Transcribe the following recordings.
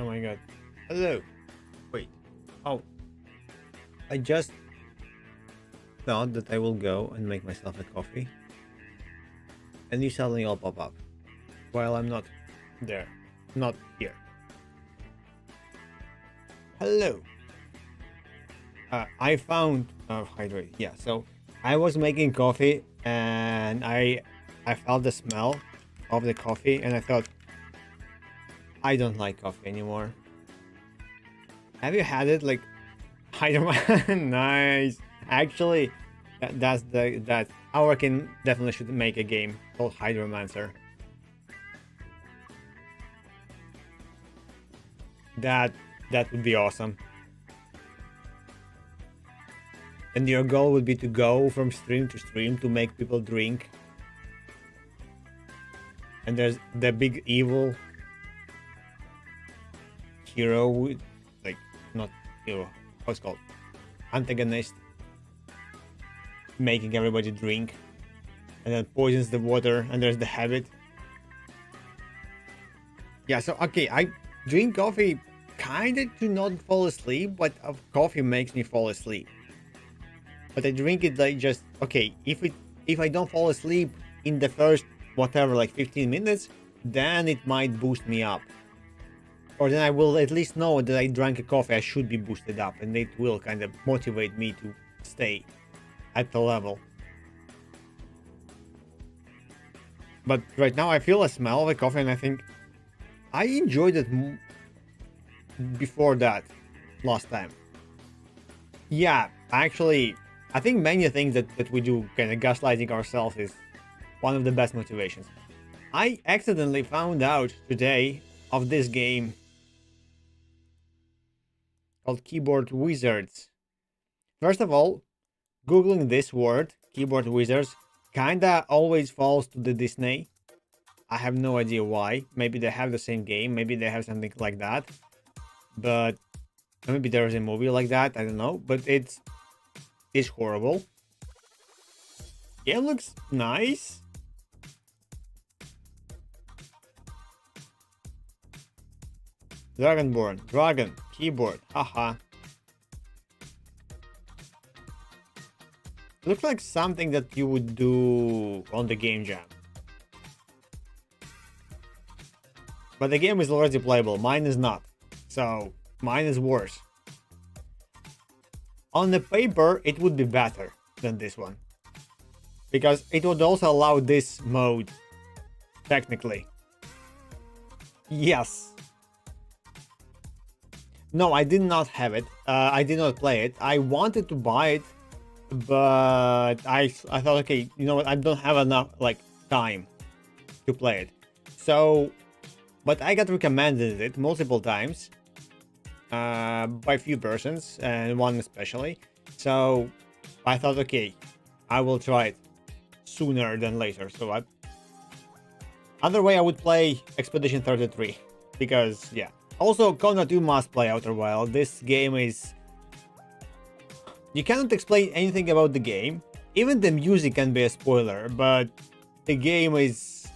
Oh my god. Hello. Wait. Oh, I just thought that I will go and make myself a coffee. And you suddenly all pop up. While I'm not there. Not here. Hello. I found hydrate. Yeah, so I was making coffee and I felt the smell of the coffee and I thought I don't like coffee anymore. Have you had it? Like, Hydroman? Nice. Actually, that our can definitely should make a game called Hydromancer. That would be awesome. And your goal would be to go from stream to stream to make people drink. And there's the big evil hero, like, not hero, what's it called? Antagonist, making everybody drink and then poisons the water, and there's the habit. Yeah, so okay, I drink coffee kinda to not fall asleep, but coffee makes me fall asleep. But I drink it like just okay, if I don't fall asleep in the first whatever, like 15 minutes, then it might boost me up. Or then I will at least know that I drank a coffee, I should be boosted up, and it will kind of motivate me to stay at the level. But right now I feel a smell of a coffee and I think I enjoyed it before that last time. Yeah, actually, I think many things that we do, kind of gaslighting ourselves, is one of the best motivations. I accidentally found out today of this game called Keyboard Wizards. First of all, googling this word, Keyboard Wizards, kinda always falls to the Disney. I have no idea why. Maybe they have the same game, maybe they have something like that. But maybe there's a movie like that, I don't know. But it's horrible. Yeah, it looks nice. Dragonborn, dragon, keyboard, haha. Looks like something that you would do on the game jam. But the game is already playable, mine is not. So, mine is worse. On the paper, it would be better than this one. Because it would also allow this mode, technically. Yes. No, I did not have it. I did not play it. I wanted to buy it, but I thought, okay, you know what? I don't have enough like time to play it. So, but I got recommended it multiple times by few persons, and one especially. So I thought, okay, I will try it sooner than later. So other way I would play Expedition 33 because yeah. Also, Kona 2 must play Outer Wild. This game is... You cannot explain anything about the game. Even the music can be a spoiler, but the game is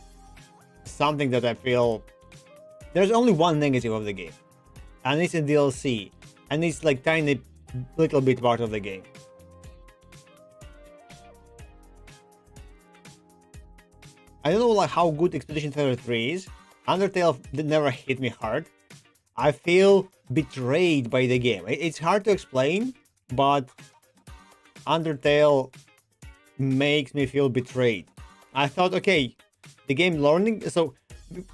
something that I feel... There's only one negative of the game. And it's a DLC. And it's like tiny little bit part of the game. I don't know like how good Expedition 33 is. Undertale never hit me hard. I feel betrayed by the game. It's hard to explain, but Undertale makes me feel betrayed. I thought, okay, the game learning... So,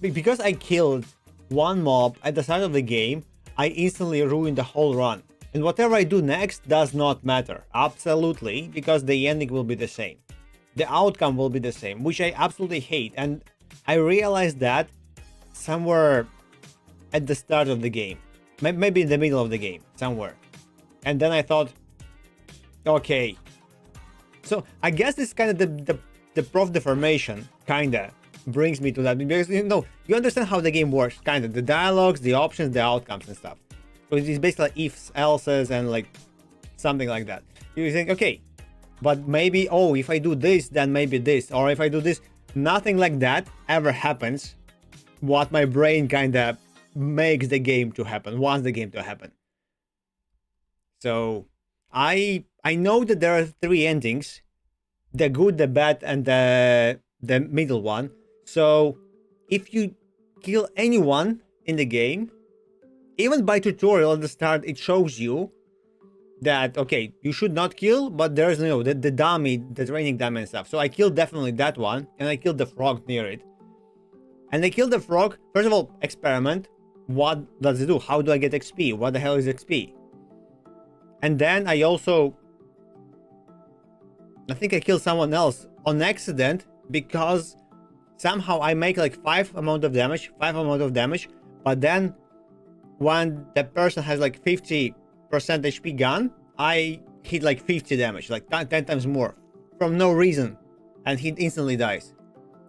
because I killed one mob at the start of the game, I instantly ruined the whole run. And whatever I do next does not matter. Absolutely, because the ending will be the same. The outcome will be the same, which I absolutely hate. And I realized that somewhere at the start of the game, maybe in the middle of the game, somewhere. And then I thought, okay. So I guess this kind of the prof deformation kinda brings me to that, because you know, you understand how the game works, kind of the dialogues, the options, the outcomes and stuff. So it's basically like ifs, else's, and like something like that. You think, okay, but maybe, oh, if I do this, then maybe this, or if I do this, nothing like that ever happens. What my brain kind of makes the game to happen, wants the game to happen. So I know that there are 3 endings, the good, the bad, and the middle one. So if you kill anyone in the game, even by tutorial at the start, it shows you that, okay, you should not kill, but there's, you know, the dummy, the training dummy and stuff. So I killed definitely that one, and I killed the frog near it. And I killed the frog. First of all, experiment. What does it do? How do I get XP? What the hell is XP? And then I think I killed someone else on accident, because somehow I make like 5 amount of damage, but then when the person has like 50% HP gun, I hit like 50 damage, like 10 times more, from no reason, and he instantly dies.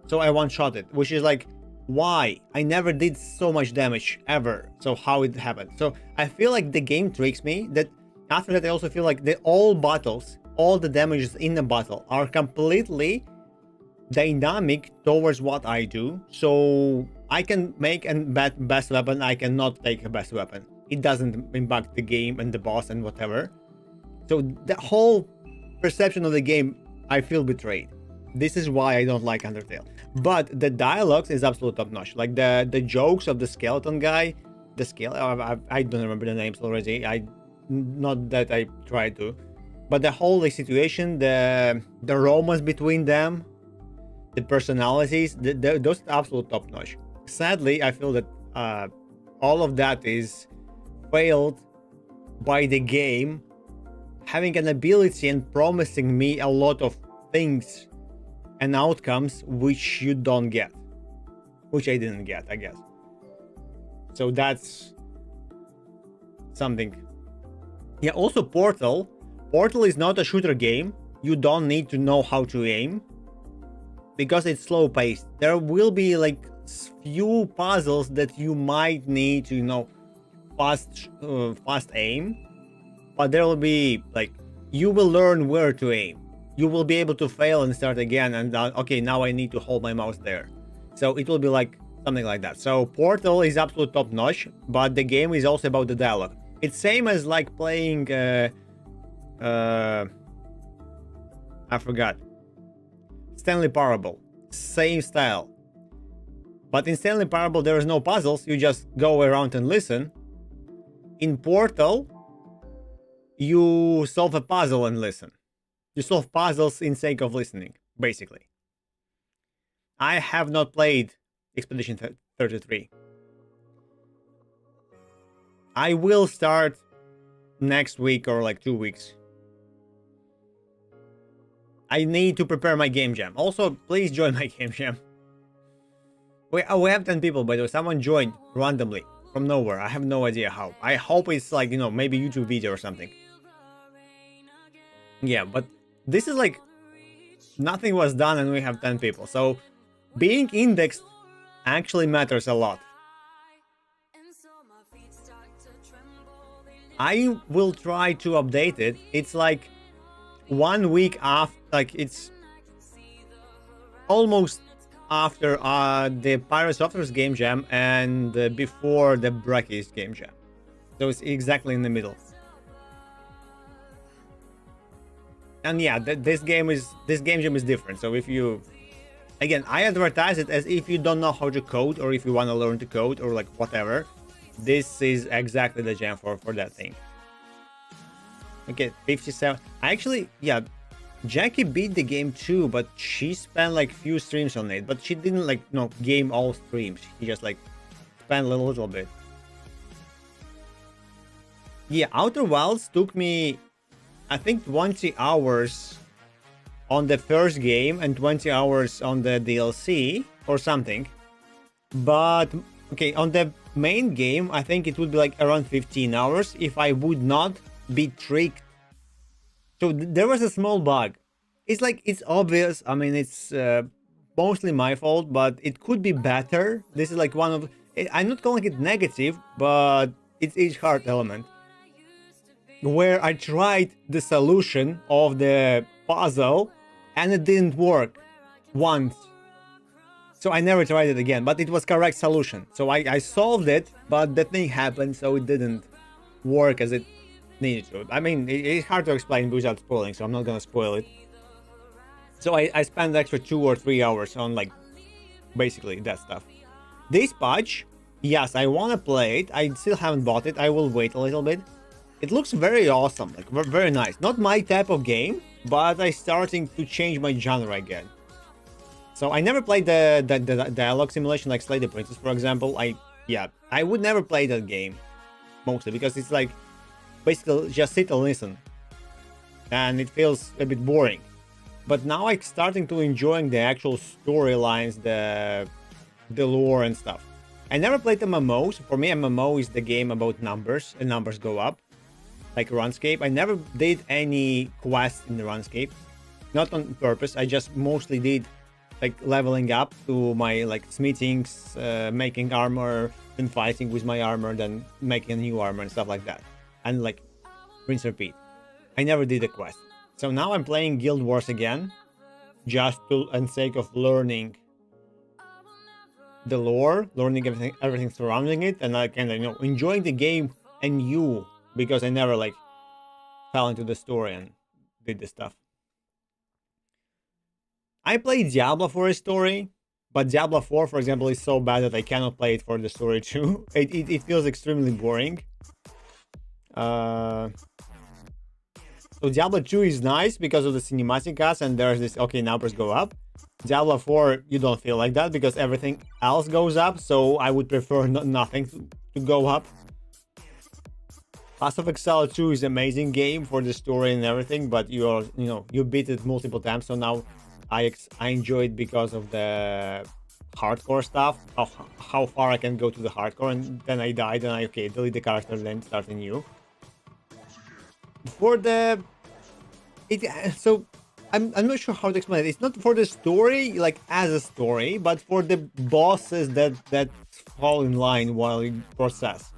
So I one-shot it, which is like, why? I never did so much damage ever, so how it happened? So I feel like the game tricks me. That after that, I also feel like all battles, all the damages in the battle are completely dynamic towards what I do. So I can make a best weapon, I cannot take a best weapon. It doesn't impact the game and the boss and whatever. So the whole perception of the game, I feel betrayed. This is why I don't like Undertale. But the dialogues is absolute top notch. Like the jokes of the skeleton guy, I don't remember the names already. Not that I tried to, but the whole situation, the romance between them, the personalities, those are absolute top notch. Sadly, I feel that all of that is failed by the game having an ability and promising me a lot of things and outcomes which you don't get, which I didn't get, I guess. So that's something. Yeah, also Portal is not a shooter game. You don't need to know how to aim, because it's slow paced. There will be like few puzzles that you might need to, you know, fast aim, but there will be like, you will learn where to aim. You will be able to fail and start again, and okay, now I need to hold my mouse there. So it will be like something like that. So Portal is absolute top notch, but the game is also about the dialogue. It's same as like playing I forgot, Stanley Parable. Same style. But in Stanley Parable there is no puzzles, you just go around and listen. In Portal, you solve a puzzle and listen. You solve puzzles in sake of listening, basically. I have not played Expedition 33. I will start next week or like 2 weeks. I need to prepare my game jam. Also, please join my game jam. We have 10 people, by the way. Someone joined randomly from nowhere. I have no idea how. I hope it's like, you know, maybe YouTube video or something. Yeah, but this is like, nothing was done and we have 10 people. So being indexed actually matters a lot. I will try to update it. It's like 1 week after, like it's almost after the Pyro Software's game jam and before the Bracky's game jam. So it's exactly in the middle. And yeah, this game jam is different. So if you, again, I advertise it as if you don't know how to code, or if you want to learn to code, or like whatever, this is exactly the jam for that thing. Okay, 57. Actually, yeah, Jackie beat the game too, but she spent like few streams on it, but she didn't like, no, game all streams. She just like spent a little bit. Yeah, Outer Wilds took me, I think, 20 hours on the first game and 20 hours on the DLC or something. But okay, on the main game, I think it would be like around 15 hours if I would not be tricked. So there was a small bug. It's like, it's obvious. I mean, it's mostly my fault, but it could be better. This is like one of, I'm not calling it negative, but it's each hard element, where I tried the solution of the puzzle and it didn't work once. So I never tried it again, but it was correct solution. So I solved it, but the thing happened, so it didn't work as it needed to. I mean, it's hard to explain without spoiling, so I'm not gonna spoil it. So I spent extra 2 or 3 hours on like basically that stuff. This patch, yes, I want to play it. I still haven't bought it. I will wait a little bit. It looks very awesome, like very nice. Not my type of game, but I starting to change my genre again. So I never played the dialogue simulation like Slay the Princess, for example. I would never play that game, mostly because it's like basically just sit and listen, and it feels a bit boring. But now I'm starting to enjoying the actual storylines, the lore and stuff. I never played MMOs. For me, MMO is the game about numbers, and numbers go up, like RuneScape. I never did any quests in the RuneScape, not on purpose. I just mostly did like leveling up to my like smithings, making armor, then fighting with my armor, then making a new armor and stuff like that, and like rinse repeat. I never did a quest. So now I'm playing Guild Wars again, just to and sake of learning the lore, learning everything surrounding it, and I can enjoying the game anew because I never like fell into the story and did the stuff. I played Diablo for a story, but Diablo 4, for example, is so bad that I cannot play it for the story too. It feels extremely boring. So Diablo 2 is nice because of the cinematic cuts and there's this, okay, numbers go up. Diablo 4, you don't feel like that because everything else goes up, so I would prefer nothing to go up. Path of Exile 2 is an amazing game for the story and everything, but you beat it multiple times, so now I enjoy it because of the hardcore stuff, how far I can go to the hardcore, and then I died and okay, delete the character, then start anew. For the so I'm not sure how to explain it. It's not for the story like as a story, but for the bosses that fall in line while you process.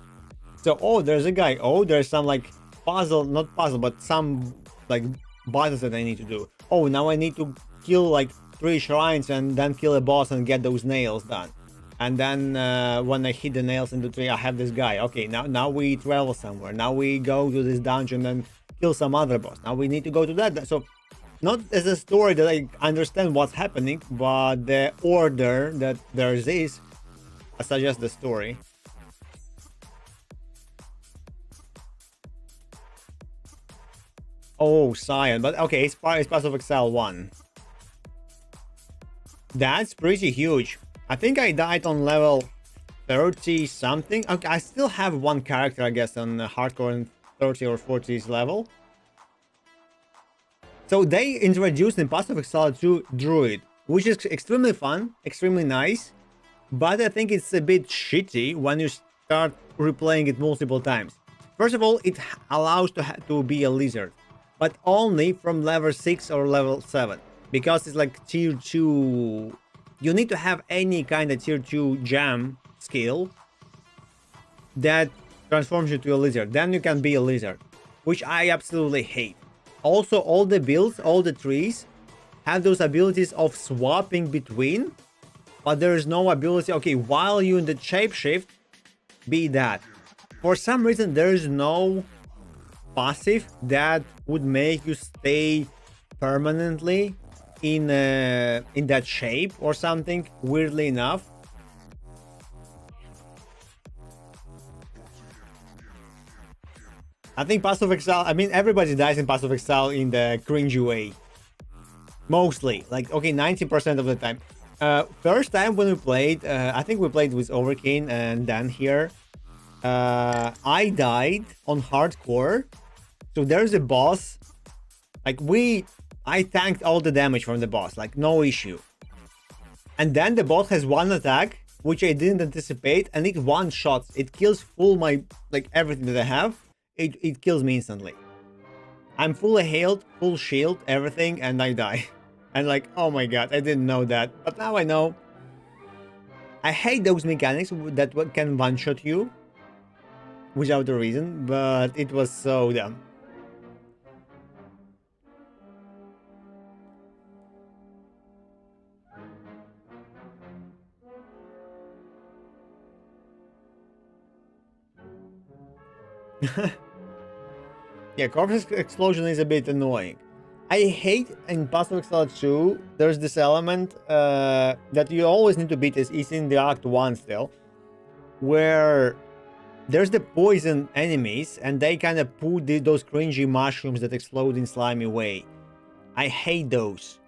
So oh, there's a guy. Oh, there's some like puzzle, not puzzle, but some like buttons that I need to do. Oh, now I need to kill like 3 shrines and then kill a boss and get those nails done. And then when I hit the nails in the tree, I have this guy. Okay, now we travel somewhere. Now we go to this dungeon and kill some other boss. Now we need to go to that. So not as a story that I understand what's happening, but the order that there is, I suggest the story. Oh, Scion, but okay, it's Path of Exile 1. That's pretty huge. I think I died on level 30 something. Okay, I still have one character, I guess, on hardcore and 30 or 40s level. So they introduced in Path of Exile 2 Druid, which is extremely fun, extremely nice, but I think it's a bit shitty when you start replaying it multiple times. First of all, it allows to be a lizard, but only from level 6 or level 7, because it's like tier 2. You need to have any kind of tier 2 gem skill that transforms you to a lizard. Then you can be a lizard, which I absolutely hate. Also, all the builds, all the trees have those abilities of swapping between, but there is no ability, okay, while you in the shapeshift, be that. For some reason, there is no passive that would make you stay permanently in that shape or something, weirdly enough. I think Path of Exile, I mean, everybody dies in Path of Exile in the cringy way. Mostly. Like, okay, 90% of the time. First time when we played, I think we played with Overkin and Dan here. I died on hardcore. So there's a boss. Like, I tanked all the damage from the boss. Like, no issue. And then the boss has one attack, which I didn't anticipate, and it one-shots. It kills full my, like, everything that I have. It kills me instantly. I'm fully healed, full shield, everything, and I die. And like, oh my god, I didn't know that. But now I know. I hate those mechanics that can one-shot you without a reason, but it was so dumb. Yeah, corpse explosion is a bit annoying. I hate in Path of Exile 2, there's this element that you always need to beat. Is in the Act 1 still, where there's the poison enemies and they kind of put those cringy mushrooms that explode in slimy way. I hate those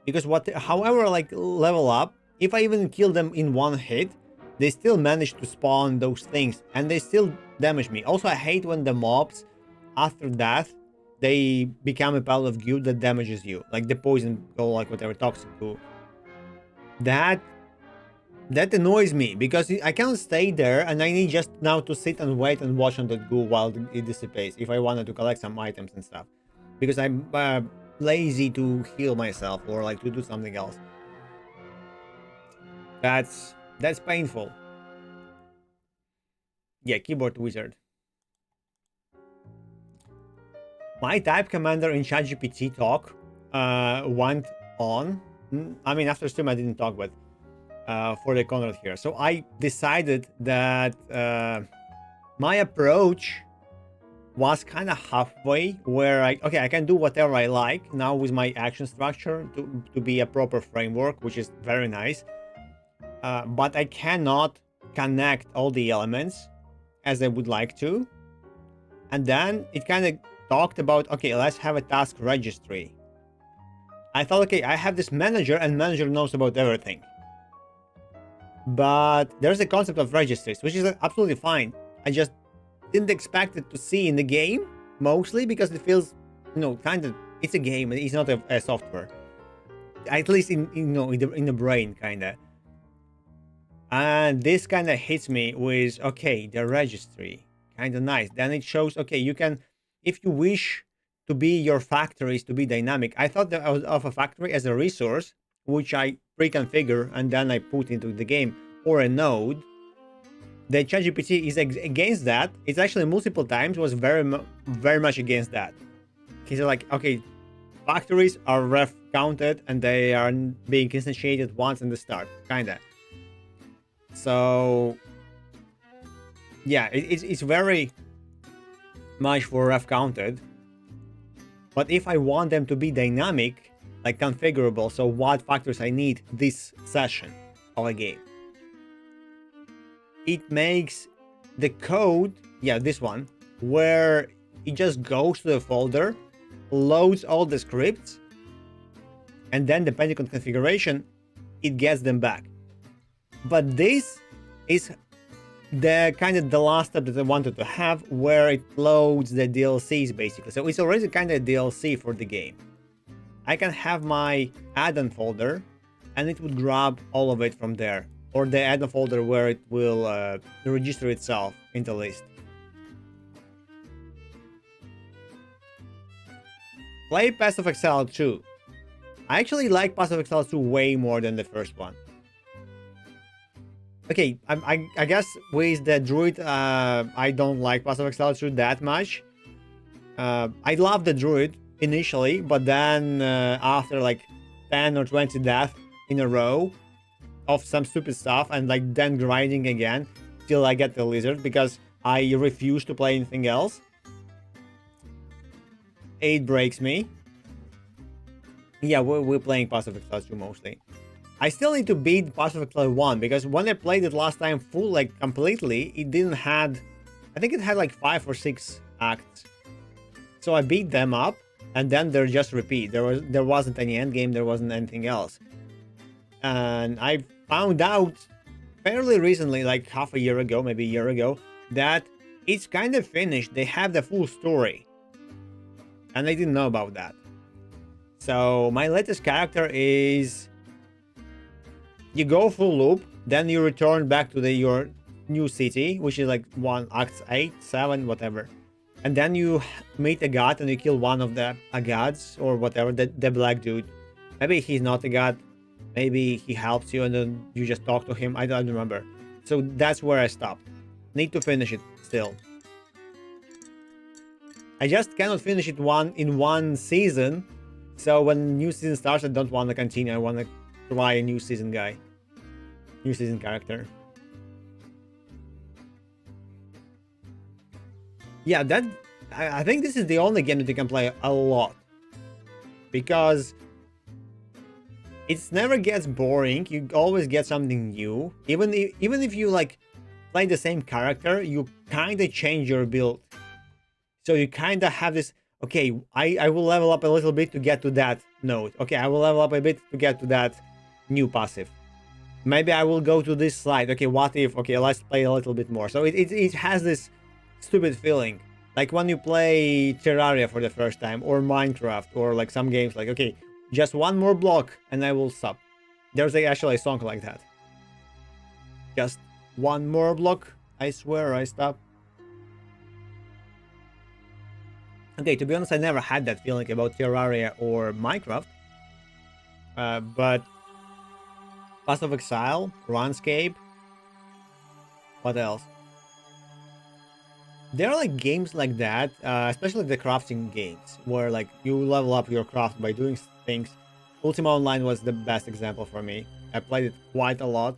because however like level up, if I even kill them in one hit, they still manage to spawn those things and they still damage me. Also, I hate when the mobs after death they become a pile of goo that damages you, like the poison or like whatever toxic goo. That annoys me because I can't stay there and I need just now to sit and wait and watch on the goo while it dissipates if I wanted to collect some items and stuff, because I'm lazy to heal myself or like to do something else. That's painful. Yeah, keyboard wizard. My type commander in ChatGPT talk went on. I mean, after stream I didn't talk, but for the Conrad here. So I decided that my approach was kind of halfway, where I can do whatever I like now with my action structure to be a proper framework, which is very nice. But I cannot connect all the elements as I would like to. And then it kind of talked about, okay, let's have a task registry. I thought, okay, I have this manager and manager knows about everything. But there's a concept of registries, which is absolutely fine. I just didn't expect it to see in the game, mostly because it feels, kind of, it's a game, it's not a software. At least in the brain, kind of. And this kind of hits me with, okay, the registry, kind of nice. Then it shows, okay, you can, if you wish to be your factories to be dynamic. I thought that I was of a factory as a resource, which I pre-configure and then I put into the game, or a node. The ChatGPT is against that. It's actually multiple times was very much against that. He's like, okay, factories are ref counted and they are being instantiated once in the start, kinda. So yeah, it's very much for ref counted. But if I want them to be dynamic, like configurable, so what factors I need this session of a game, it makes the code, this one, where it just goes to the folder, loads all the scripts, and then depending on configuration, it gets them back. But this is the kind of the last step that I wanted to have, where it loads the DLCs basically. So it's already kind of DLC for the game. I can have my add-on folder and it would grab all of it from there, or the add-on folder where it will register itself in the list. Play Path of Exile 2. I actually like Path of Exile 2 way more than the first one. Okay, I guess with the Druid, I don't like Path of Exile 2 that much. I love the Druid initially, but then after like 10 or 20 deaths in a row of some stupid stuff, and like then grinding again till I get the Lizard, because I refuse to play anything else, it breaks me. Yeah, we're playing Path of Exile 2 mostly. I still need to beat Path of Exile 1, because when I played it last time full, like completely, it didn't had, I think it had like 5 or 6 acts. So I beat them up, and then they're just repeat. There wasn't any end game, there wasn't anything else. And I found out fairly recently, like half a year ago, maybe a year ago, that it's kind of finished. They have the full story. And I didn't know about that. So my latest character is, you go full loop, then you return back to your new city, which is like Act 8, 7, whatever. And then you meet a god and you kill one of the gods or whatever, the black dude. Maybe he's not a god, maybe he helps you and then you just talk to him. I don't remember. So that's where I stopped. Need to finish it still. I just cannot finish it in one season. So when new season starts, I don't want to continue. I want to try a new season character. Yeah, that I think this is the only game that you can play a lot, because it never gets boring. You always get something new. Even if you like play the same character, you kind of change your build. So you kind of have this, okay, I will level up a little bit to get to that node. Okay, I will level up a bit to get to that new passive. Maybe I will go to this slide. Okay, what if? Okay, let's play a little bit more. So it has this stupid feeling. Like when you play Terraria for the first time, or Minecraft, or like some games like, okay, just one more block and I will stop. There's actually a song like that. Just one more block, I swear I stop. Okay, to be honest, I never had that feeling about Terraria or Minecraft. But Path of Exile, Runescape, what else? There are like games like that, especially the crafting games, where like you level up your craft by doing things. Ultima Online was the best example for me. I played it quite a lot,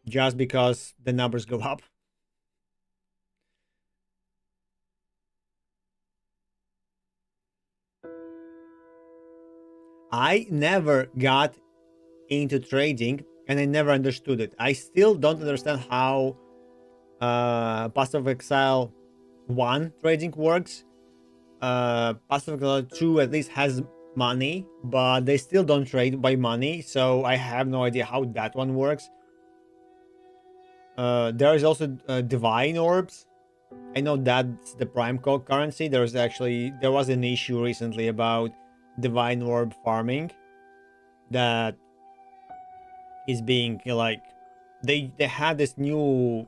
just because the numbers go up. I never got into trading, and I never understood it. I still don't understand how Path of Exile 1 trading works. Path of Exile 2 at least has money, but they still don't trade by money, so I have no idea how that one works. There is also Divine Orbs. I know that's the prime currency. There was an issue recently about Divine Orb farming that is being like, they had this new,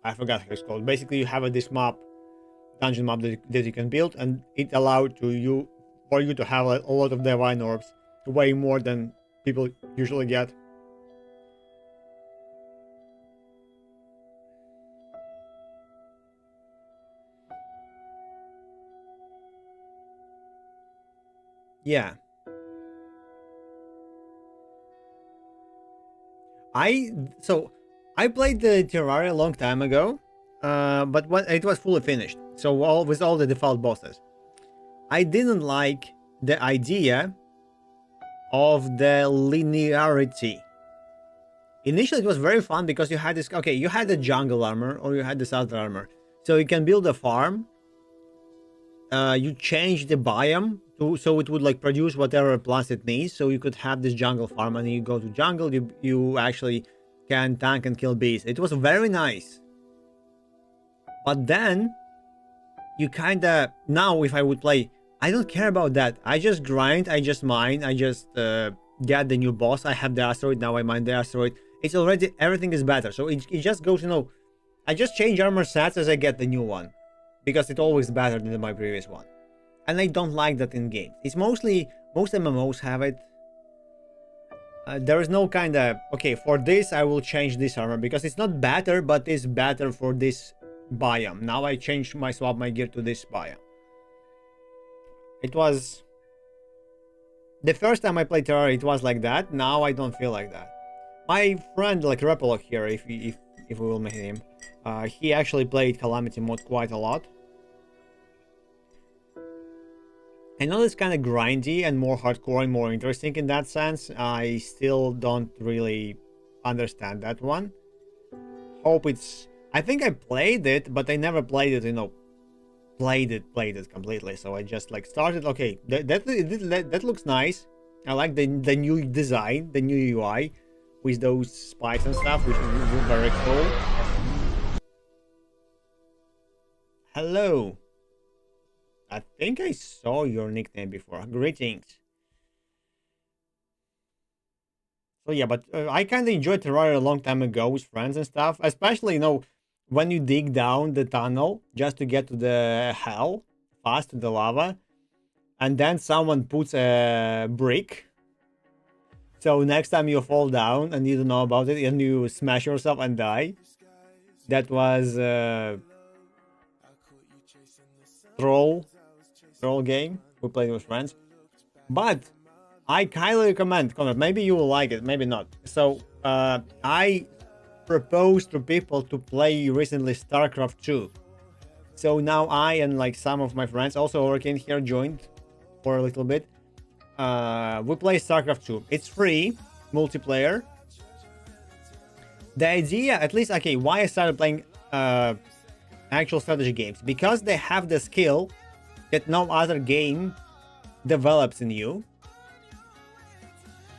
I forgot how it's called. Basically, you have this map, dungeon map that you can build, and it allowed for you to have a lot of Divine Orbs, way more than people usually get. Yeah. I played the Terraria a long time ago, but when it was fully finished, so with all the default bosses. I didn't like the idea of the linearity. Initially, it was very fun because you had this. Okay, you had the jungle armor or you had the southern armor, so you can build a farm. You change the biome so it would like produce whatever plants it needs. So you could have this jungle farm, and you go to jungle. You actually can tank and kill bees. It was very nice. But then you kind of, now if I would play, I don't care about that. I just grind, I just mine, I just get the new boss. I have the asteroid, now I mine the asteroid. It's already, everything is better. So it just goes, I just change armor stats as I get the new one, because it's always better than my previous one. And I don't like that in games. It's most MMOs have it. There is no kind of, okay, for this I will change this armor because it's not better, but it's better for this biome. Now I swap my gear to this biome. It was the first time I played Terraria, it was like that. Now I don't feel like that. My friend, like Repolog here, if we will make him, he actually played Calamity mode quite a lot. I know it's kind of grindy and more hardcore and more interesting in that sense. I still don't really understand that one. Hope it's, I think I played it, but I never played it, played it completely. So I just like started, okay, that looks nice. I like the new design, the new UI with those spikes and stuff, which is very cool. Hello. I think I saw your nickname before. Greetings. So yeah, but I kind of enjoyed Terraria a long time ago with friends and stuff. Especially, when you dig down the tunnel just to get to the hell, fast to the lava. And then someone puts a brick. So next time you fall down and you don't know about it and you smash yourself and die. That was troll game we played with friends. But I highly recommend, Conrad. Maybe you will like it, maybe not. So I proposed to people to play recently StarCraft 2. So now I and like some of my friends also working here joined for a little bit. We play StarCraft 2. It's free multiplayer. The idea, at least, okay, why I started playing actual strategy games, because they have the skill that no other game develops in you.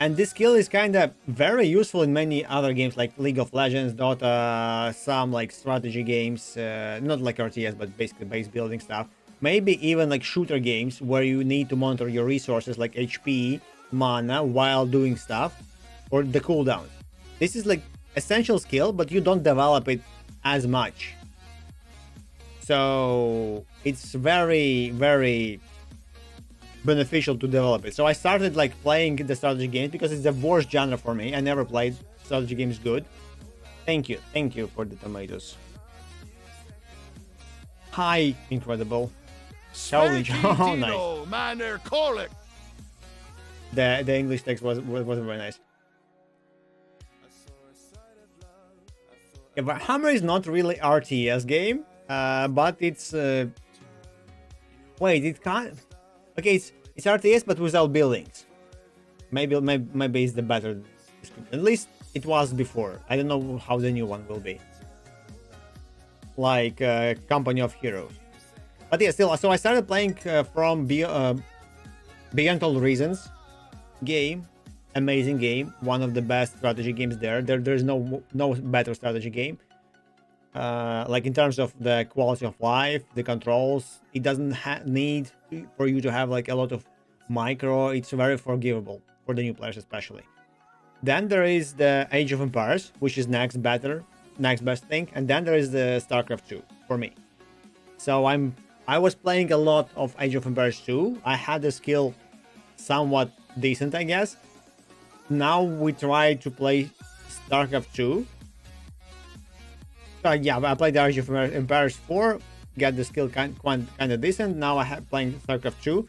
And this skill is kind of very useful in many other games like League of Legends, Dota, some like strategy games, not like RTS, but basically base building stuff. Maybe even like shooter games where you need to monitor your resources like HP, mana while doing stuff, or the cooldown. This is like essential skill, but you don't develop it as much. So it's very, very beneficial to develop it. So I started like playing the strategy games because it's the worst genre for me. I never played strategy games good. Thank you for the tomatoes. Hi, incredible. Holy, oh, nice. Man, they're calling. The English text wasn't very nice. Yeah, but Hammer is not really RTS game, but it's wait, it can't. Okay, it's RTS but without buildings. Maybe it's the better description. At least it was before. I don't know how the new one will be. Like Company of Heroes. But yeah, still. So I started playing from Beyond All Reasons game. Amazing game, one of the best strategy games there's no better strategy game, like in terms of the quality of life, the controls. It doesn't need for you to have like a lot of micro. It's very forgivable for the new players especially. Then there is the Age of Empires, which is next best thing, and then there is the StarCraft 2 for me. So I was playing a lot of Age of Empires 2. I had the skill somewhat decent, I guess. Now we try to play StarCraft 2. Yeah, I played the Age of Empires 4, get the skill kind of decent. Now I have playing StarCraft 2,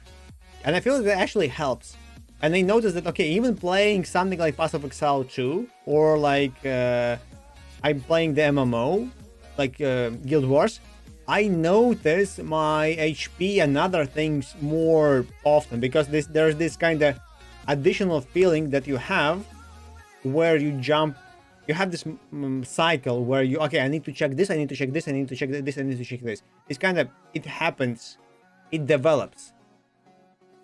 and I feel that it actually helps. And I noticed that, okay, even playing something like Path of Exile 2, or like I'm playing the MMO, like Guild Wars, I notice my HP and other things more often, because there's this kind of additional feeling that you have where you have this cycle where you, okay, I need to check this, I need to check this, I need to check this, I need to check this. It's kind of, it happens, it develops.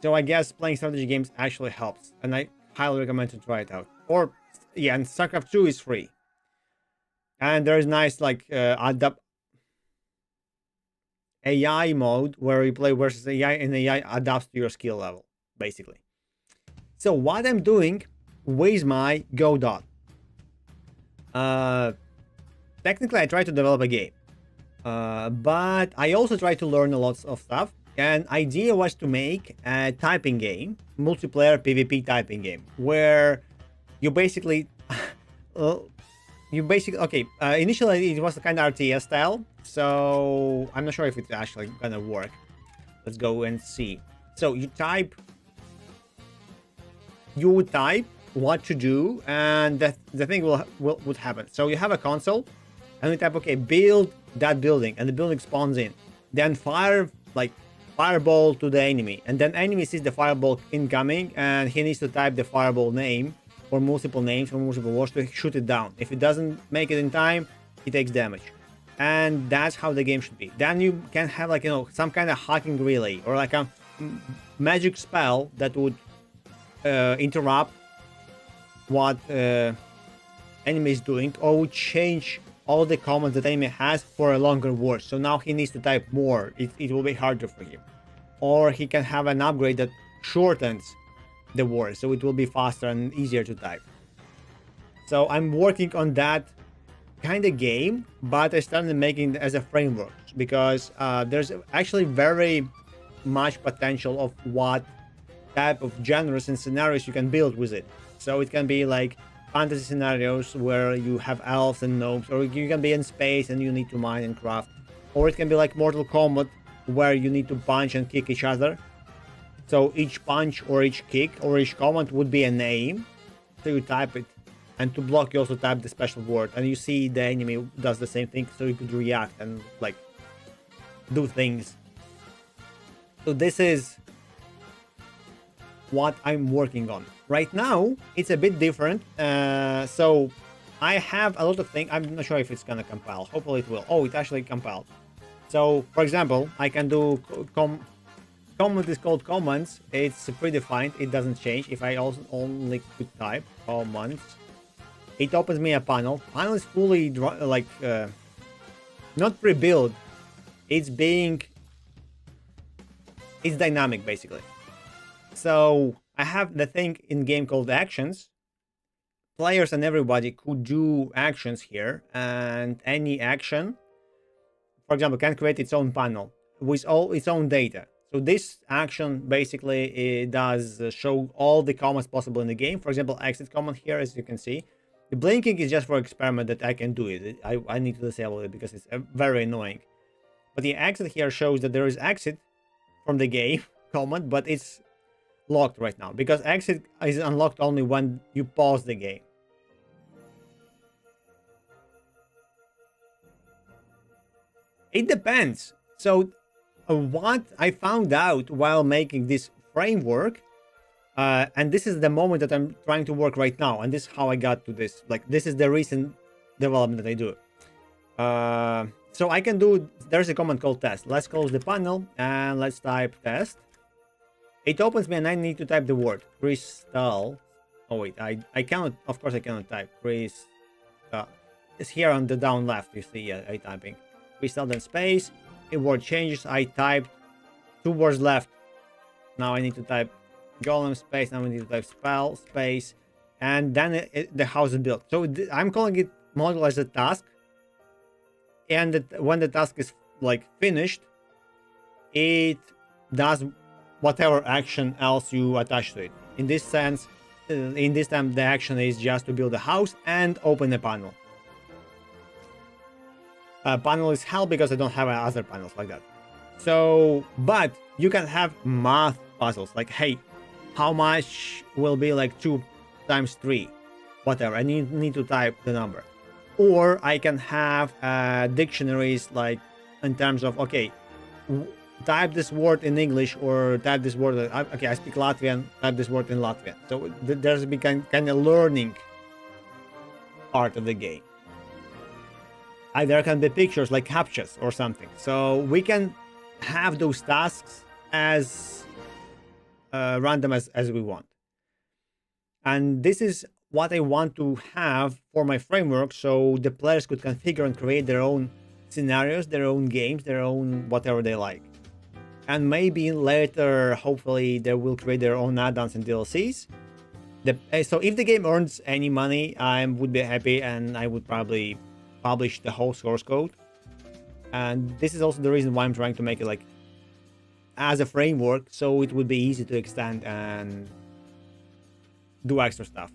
So I guess playing strategy games actually helps, and I highly recommend to try it out. Or yeah, and StarCraft 2 is free, and there is nice like AI mode where you play versus AI, and AI adapts to your skill level basically. So what I'm doing with my Godot, technically I try to develop a game, but I also try to learn a lot of stuff. And idea was to make a typing game, multiplayer PvP typing game, where you basically, okay, initially it was a kind of RTS style, so I'm not sure if it's actually gonna work. Let's go and see. So you would type what to do, and the thing would happen. So you have a console, and you type, okay, build that building, and the building spawns in. Then fireball to the enemy, and then enemy sees the fireball incoming, and he needs to type the fireball name or multiple names or multiple words to shoot it down. If it doesn't make it in time, he takes damage. And that's how the game should be. Then you can have like, you know, some kind of hacking relay or like a magic spell that would interrupt what enemy is doing, or would change all the commands that enemy has for a longer word. So now he needs to type more. It will be harder for him. Or he can have an upgrade that shortens the word, so it will be faster and easier to type. So I'm working on that kind of game, but I started making it as a framework, because there's actually very much potential of what type of genres and scenarios you can build with it. So it can be like fantasy scenarios where you have elves and gnomes, or you can be in space and you need to mine and craft, or it can be like Mortal Kombat where you need to punch and kick each other. So each punch or each kick or each command would be a name, so you type it, and to block you also type the special word, and you see the enemy does the same thing, so you could react and like do things. So this is what I'm working on right now. It's a bit different. So I have a lot of things. I'm not sure if it's gonna compile. Hopefully it will. Oh, it actually compiled. So for example, I can do comment is called comments. It's predefined. It doesn't change. If I also only could type comments, it opens me a panel. Panel is fully like not pre-built. It's dynamic basically. So I have the thing in game called actions. Players and everybody could do actions here, and any action, for example, can create its own panel with all its own data. So this action basically it does show all the commands possible in the game. For example, exit command here, as you can see. The blinking is just for experiment that I can do it. I need to disable it because it's very annoying. But the exit here shows that there is exit from the game command, but it's locked right now because exit is unlocked only when you pause the game. It depends. So what I found out while making this framework, and this is the moment that I'm trying to work right now, and this is how I got to this. Like, this is the recent development that I do. So I can do, there's a command called test. Let's close the panel and let's type test. It opens me and I need to type the word crystal. Oh wait, I cannot, of course I cannot type crystal. It's here on the down left, you see I typing. Crystal then space. If word changes, I typed 2 words left. Now I need to type golem space. Now I need to type spell space, and then the house is built. So I'm calling it module as a task, and when the task is like finished, it does whatever action else you attach to it. In this sense, in this time, the action is just to build a house and open a panel. Panel is hell because I don't have other panels like that. So, but you can have math puzzles like, hey, how much will be like 2 times 3? Whatever, I need to type the number. Or I can have dictionaries like in terms of, okay, type this word in English or type this word, okay, I speak Latvian, type this word in Latvian. So there's a kind of learning part of the game. There can be pictures like captchas or something. So we can have those tasks as random as we want. And this is what I want to have for my framework, so the players could configure and create their own scenarios, their own games, their own whatever they like. And maybe later, hopefully, they will create their own add-ons and DLCs. So if the game earns any money, I would be happy, and I would probably publish the whole source code. And this is also the reason why I'm trying to make it like as a framework, so it would be easy to extend and do extra stuff.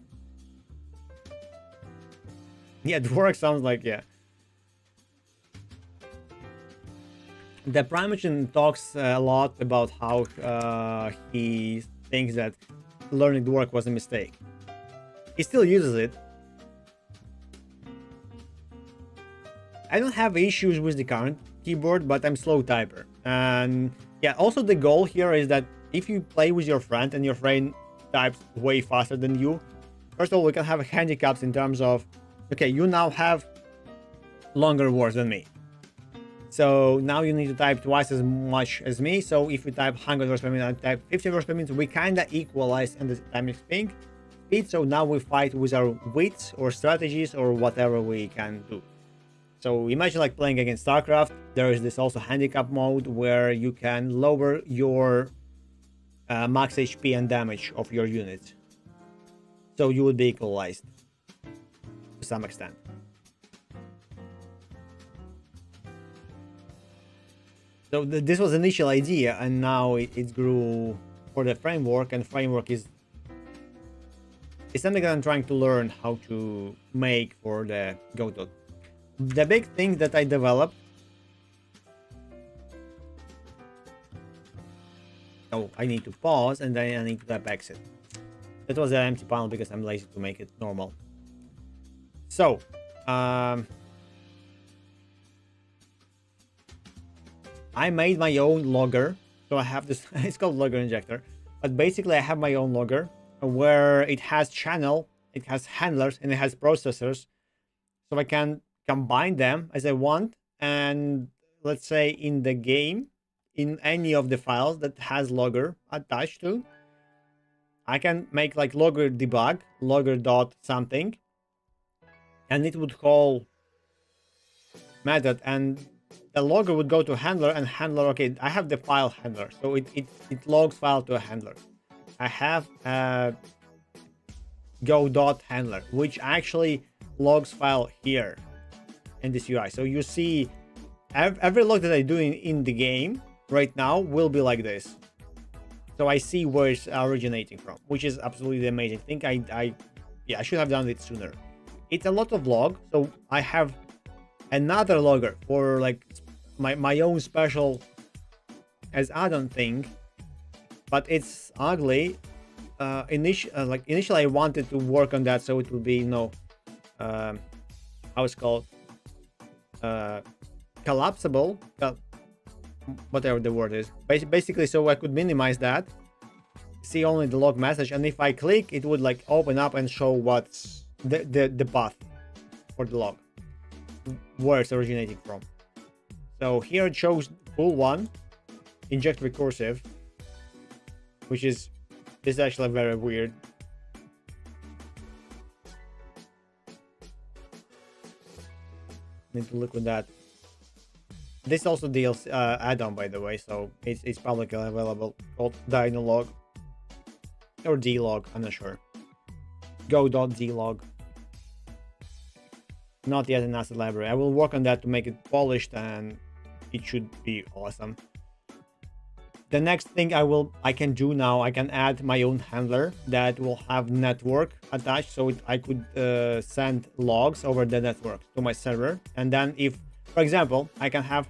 Yeah, Dvorak sounds like, yeah. The Primogen talks a lot about how he thinks that learning Dvorak was a mistake. He still uses it. I don't have issues with the current keyboard, but I'm slow typer. And yeah, also the goal here is that if you play with your friend and your friend types way faster than you, first of all, we can have handicaps in terms of, okay, you now have longer words than me. So now you need to type twice as much as me. So if you type 100 words per minute, I type 50 words per minute, we kind of equalize in the timing speed. So now we fight with our wits or strategies or whatever we can do. So imagine like playing against StarCraft. There is this also handicap mode where you can lower your max HP and damage of your units. So you would be equalized to some extent. So this was the initial idea, and now it grew for the framework, and framework is something that I'm trying to learn how to make for the Godot. The big thing that I developed. Oh, I need to pause and then I need to tap exit. That was an empty panel because I'm lazy to make it normal. So, I made my own logger. So I have this, it's called logger injector. But basically I have my own logger where it has channel, it has handlers, and it has processors. So I can combine them as I want. And let's say in the game, in any of the files that has logger attached to, I can make like logger debug, logger dot something, and it would call method, and the logger would go to handler, and handler, okay, I have the file handler, so it logs file to a handler. I have go dot handler, which actually logs file here in this UI. So you see every log that I do in the game right now will be like this. So I see where it's originating from, which is absolutely amazing. I think I should have done it sooner. It's a lot of log, so I have another logger for like my own special as add-on thing, but it's ugly. Initially I wanted to work on that so it would be, you know, how it's called, collapsible, whatever the word is, basically, so I could minimize that, see only the log message, and if I click it would like open up and show what's the path for the log, where it's originating from. So here it shows full one, inject recursive, which is actually very weird. Need to look at that. This is also DLC add-on, by the way, so it's publicly available, called Dynalog or Dlog, I'm not sure. Go.dlog. Not yet an asset library. I will work on that to make it polished, and it should be awesome. The next thing I can do now, I can add my own handler that will have network attached, so I could send logs over the network to my server. And then if, for example, I can have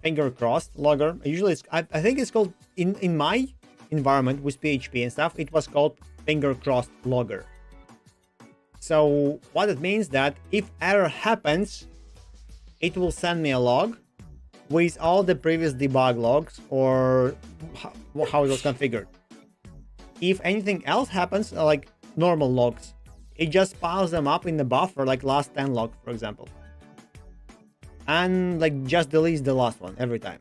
finger crossed logger. Usually I think it's called, in my environment with PHP and stuff, it was called finger crossed logger. So what it means that if error happens, it will send me a log with all the previous debug logs or how it was configured. If anything else happens, like normal logs, it just piles them up in the buffer, like last 10 logs, for example, and like just deletes the last one every time.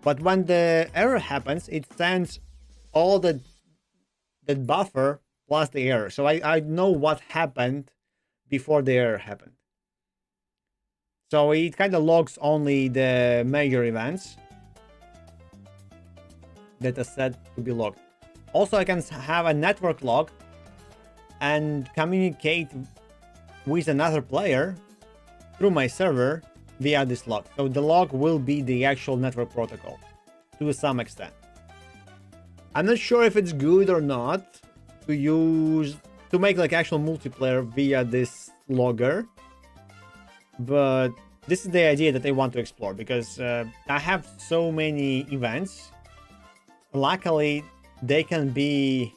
But when the error happens, it sends all the buffer plus the error, so I know what happened before the error happened. So it kind of logs only the major events that are set to be logged. Also, I can have a network log and communicate with another player through my server via this log. So the log will be the actual network protocol to some extent. I'm not sure if it's good or not to make like actual multiplayer via this logger, but this is the idea that I want to explore, because I have so many events. Luckily, they can be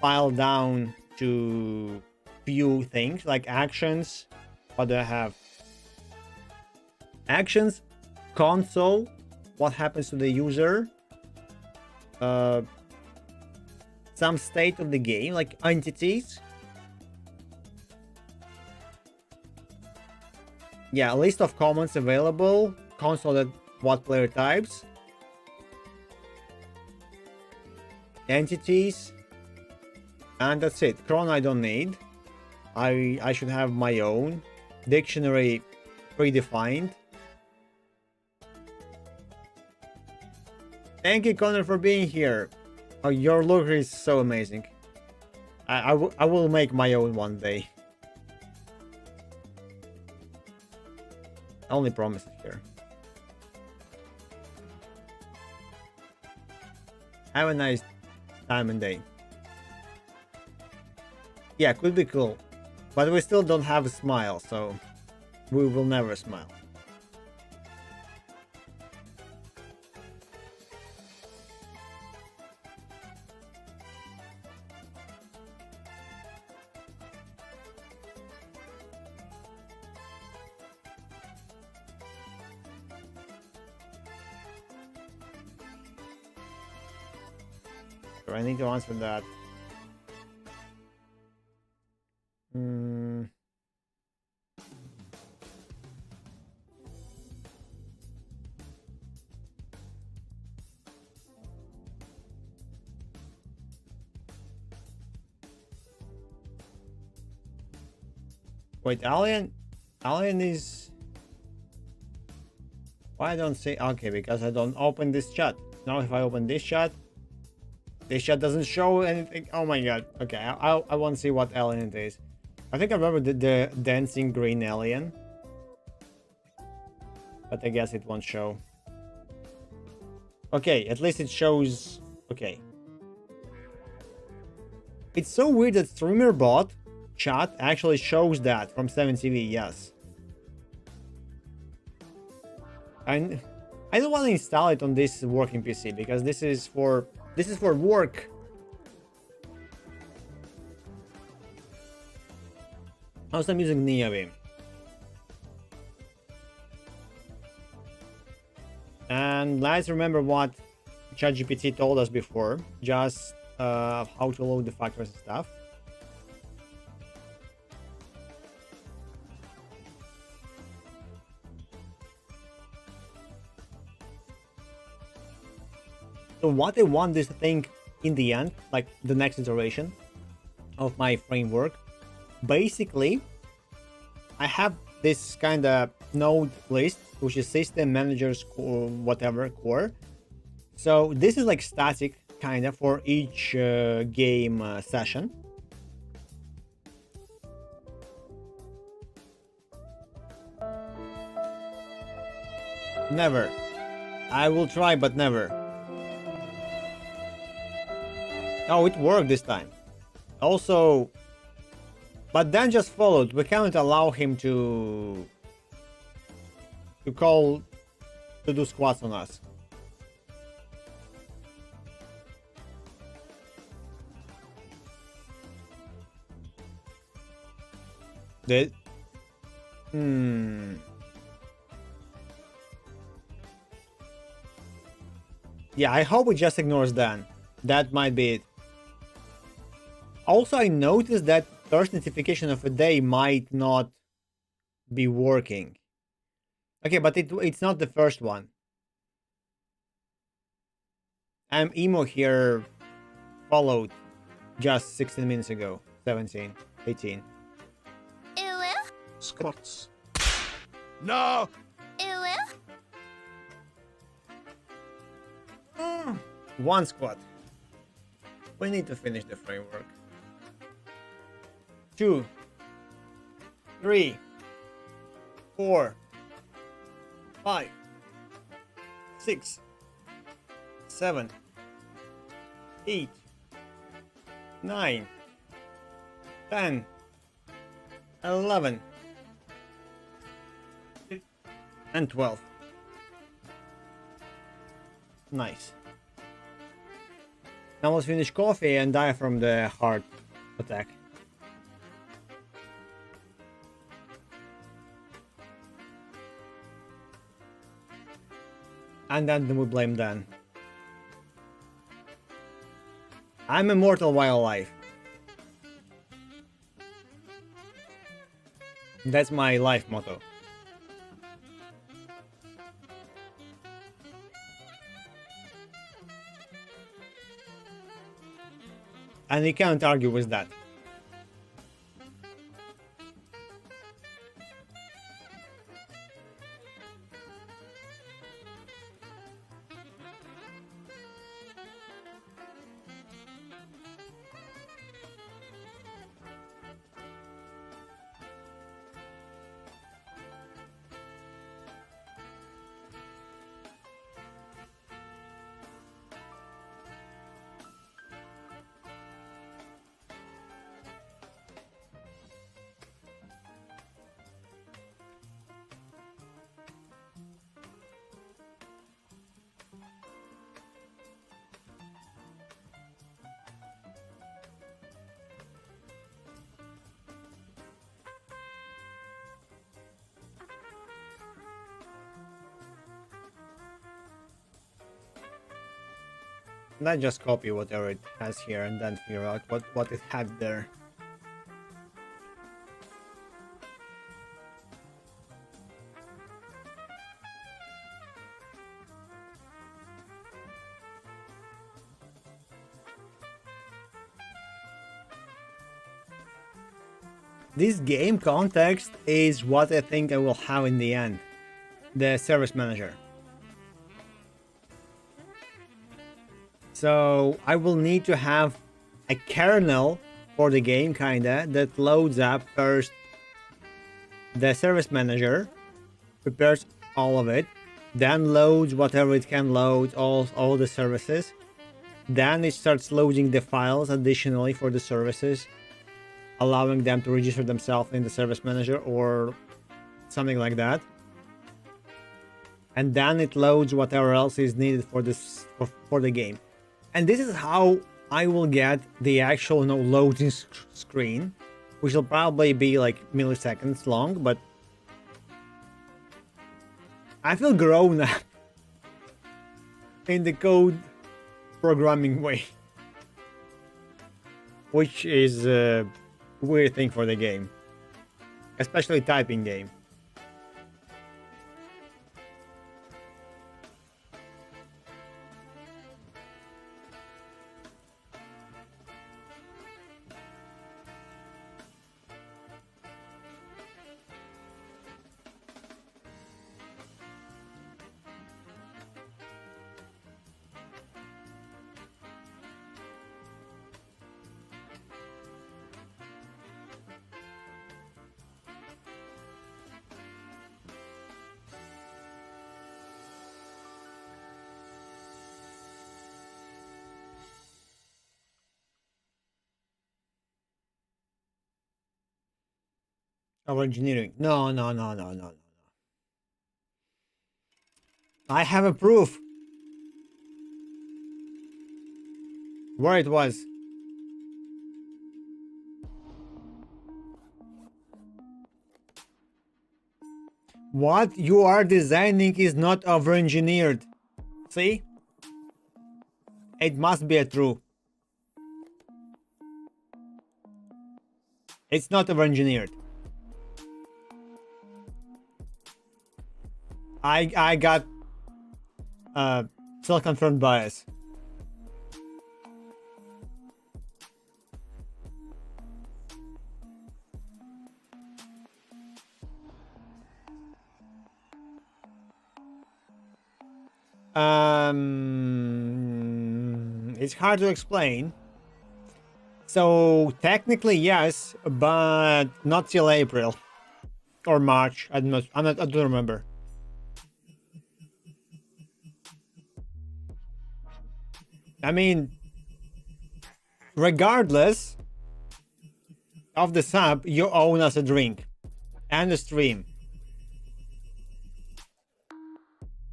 filed down to few things like actions. What do I have? Actions, console, what happens to the user, some state of the game, like entities. Yeah, a list of comments available, console at what player types, entities, and that's it. Cron I don't need. I should have my own dictionary predefined. Thank you, Connor, for being here. Oh, your logger is so amazing. I will make my own one day. Only promises here. Have a nice time and day. Yeah, could be cool. But we still don't have a smile, so we will never smile. factor? I need to answer that. Hmm. Wait, Alien is... Why I don't say... Okay, because I don't open this chat. Now if I open this chat doesn't show anything. Oh my god. Okay, I want to see what alien it is. I think I remember the dancing green alien. But I guess it won't show. Okay, at least it shows... Okay. It's so weird that StreamerBot chat actually shows that from 7TV, yes. And I don't want to install it on this working PC because this is for work. Also, I'm using Neobeam. And let's remember what ChatGPT told us before, just how to load the factors and stuff. So what I want is to think in the end, like the next iteration of my framework. Basically, I have this kind of node list, which is system managers core, whatever core. So this is like static kind of for each game session. Never. I will try, but never. Oh, it worked this time. Also, but Dan just followed. We cannot allow him to do squats on us. Did? Yeah, I hope it just ignores Dan. That might be it. Also, I noticed that first notification of a day might not be working. Okay, but it's not the first one. Emo here followed just 16 minutes ago. 17, 18. Squats. No! One squat. We need to finish the framework. 2, 3, 4, 5, 6, 7, 8, 9, 10, 11, and 12. Nice. Now let's finish coffee and die from the heart attack. And then we blame Dan. I'm immortal while alive. That's my life motto. And you can't argue with that. Let's just copy whatever it has here and then figure out what it had there. This game context is what I think I will have in the end. The service manager. So I will need to have a kernel for the game, kinda, that loads up first the service manager, prepares all of it, then loads whatever it can load, all the services. Then it starts loading the files additionally for the services, allowing them to register themselves in the service manager or something like that. And then it loads whatever else is needed for this for the game. And this is how I will get the actual loading screen, which will probably be like milliseconds long, but I feel grown up in the code programming way, which is a weird thing for the game, especially typing game. Of engineering. No. I have a proof. Where it was. What you are designing is not over-engineered. See? It must be a true. It's not over-engineered. I got still confirmed bias. It's hard to explain. So technically yes, but not till April or March. I don't remember. I mean, regardless of the sub, you own us a drink and a stream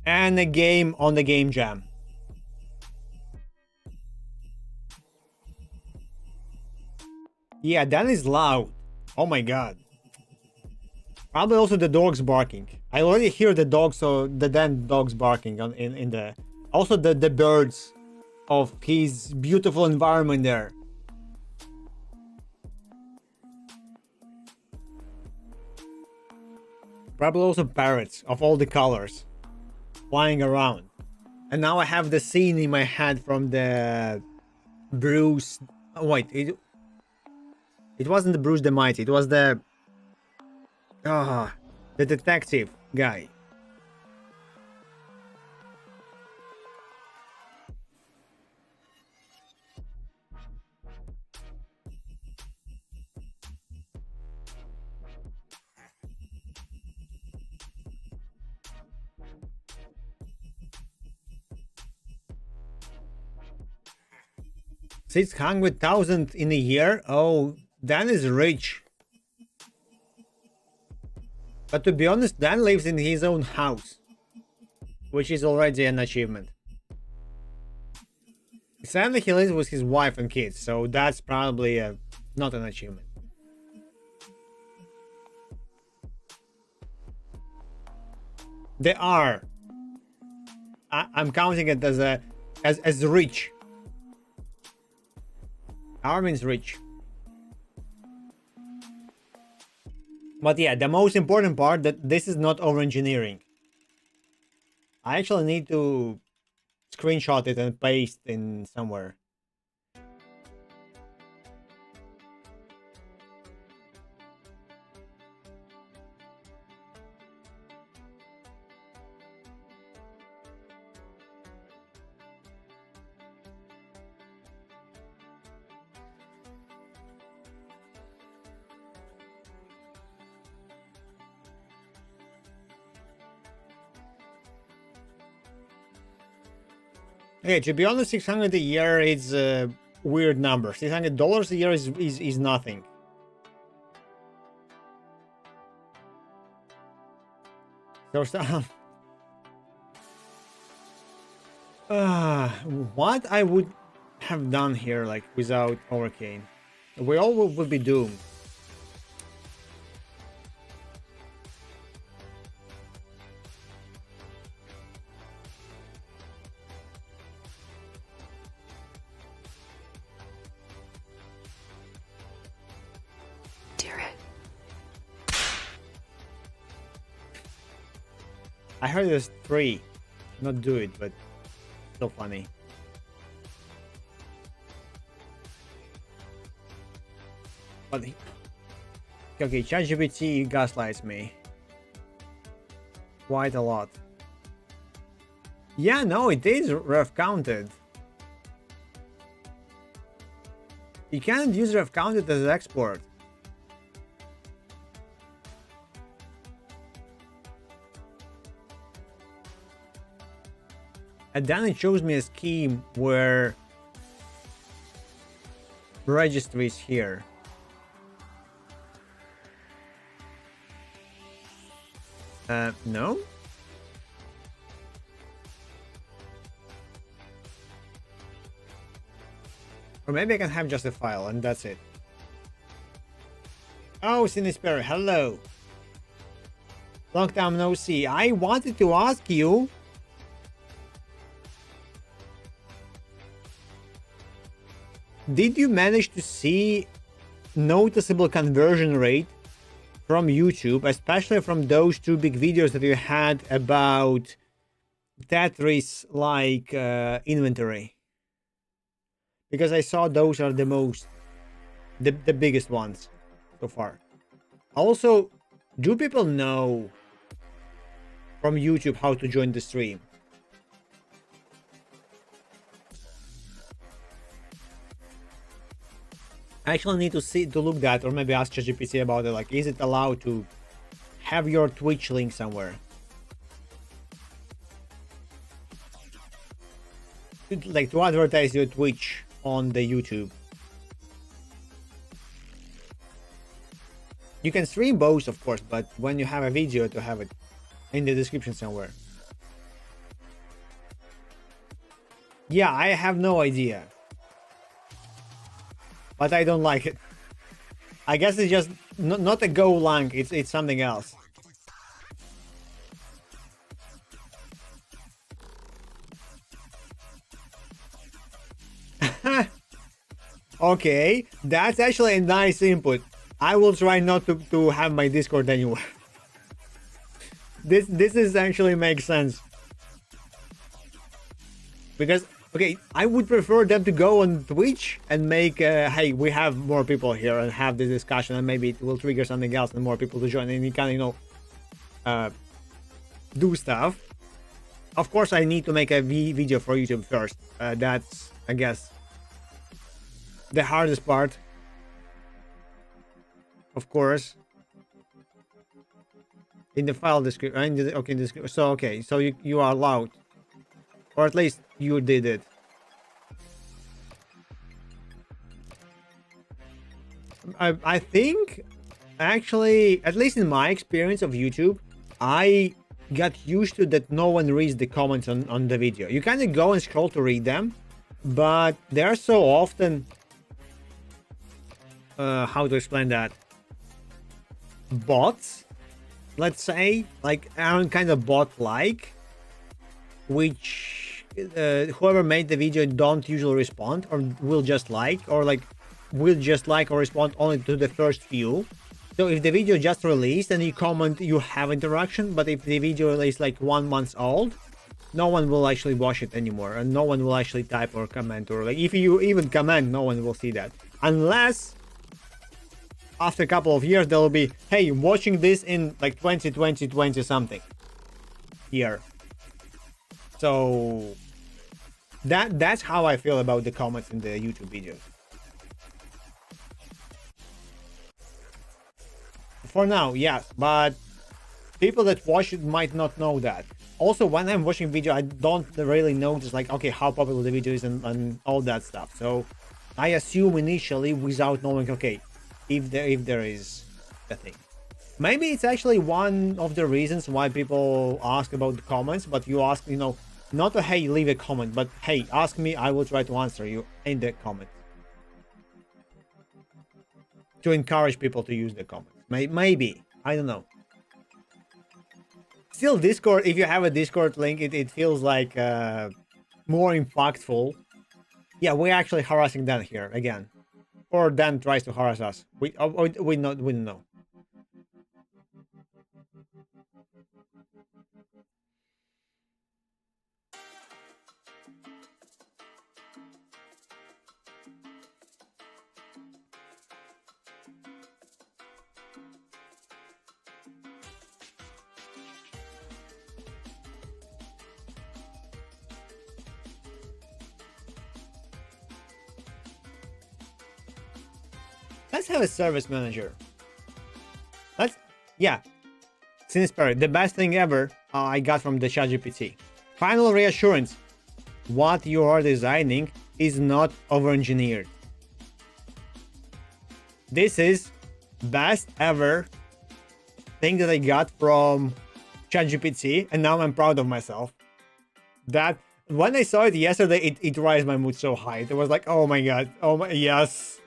and a game on the Game Jam. Yeah, that is loud. Oh my god. Probably also the dogs barking. I already hear the dogs, so the damn dogs barking in the. Also the birds of his beautiful environment there. Probably also parrots of all the colors flying around. And now I have the scene in my head from the Bruce. Oh, wait, it wasn't the Bruce the Mighty. It was the detective guy. $600,000 in a year? Oh, Dan is rich. But to be honest, Dan lives in his own house, which is already an achievement. Sadly, he lives with his wife and kids, so that's probably not an achievement. They are. I'm counting it as rich Our means rich. But yeah, the most important part that this is not over engineering. I actually need to screenshot it and paste in somewhere. Okay, to be honest, 600 a year is a weird number. $600 a year is nothing. So what I would have done here, like without Overcane, we all would be doomed. I heard there's 3. Not do it, but so funny. But okay, ChatGPT gaslights me quite a lot. Yeah, no, it is ref counted. You can't use ref counted as export. And then it shows me a scheme where registry is here. No? Or maybe I can have just a file and that's it. Oh, Cinesperry, hello. Long time no see. I wanted to ask you, did you manage to see noticeable conversion rate from YouTube, especially from those 2 big videos that you had about Tetris like inventory? Because I saw those are the biggest ones so far. Also, do people know from YouTube how to join the stream? I actually need to look that, or maybe ask ChatGPT about it. Like, is it allowed to have your Twitch link somewhere? Like to advertise your Twitch on the YouTube. You can stream both, of course, but when you have a video, to have it in the description somewhere. Yeah, I have no idea. But I don't like it. I guess it's just not a Golang, it's something else. Okay, that's actually a nice input. I will try not to have my Discord anywhere. This is actually makes sense. Because okay, I would prefer them to go on Twitch and make, hey, we have more people here and have this discussion, and maybe it will trigger something else and more people to join, and you can, you know, do stuff. Of course, I need to make a video for YouTube first. That's, I guess, the hardest part. Of course. In the file description, okay, so okay, so you are allowed. Or at least you did it. I think, actually, at least in my experience of YouTube, I got used to that no one reads the comments on the video. You kind of go and scroll to read them, but they're so often... how to explain that? Bots, let's say, like, aren't kind of bot-like, which whoever made the video don't usually respond or will just like, or like will just like or respond only to the first few. So if the video just released and you comment, you have interaction, but if the video is like 1 month old, no one will actually watch it anymore, and no one will actually type or comment, or like if you even comment, no one will see that. Unless after a couple of years they'll be, hey, watching this in like 2020 something year. So that's how I feel about the comments in the YouTube videos. For now, yes, but people that watch it might not know that. Also, when I'm watching video, I don't really notice like, okay, how popular the video is and all that stuff. So I assume initially without knowing, okay, if there is a thing. Maybe it's actually one of the reasons why people ask about the comments, but you ask, you know, not to, hey, leave a comment, but hey, ask me, I will try to answer you in the comments. To encourage people to use the comments. Maybe, I don't know. Still, Discord, if you have a Discord link, it feels like more impactful. Yeah, we're actually harassing Dan here again. Or Dan tries to harass us. We don't know. Let's have a service manager. Yeah. Sinspirit, the best thing ever I got from the ChatGPT. Final reassurance. What you are designing is not over-engineered. This is best ever thing that I got from ChatGPT, and now I'm proud of myself. That when I saw it yesterday, it raised my mood so high. It was like, oh my god, oh my, yes.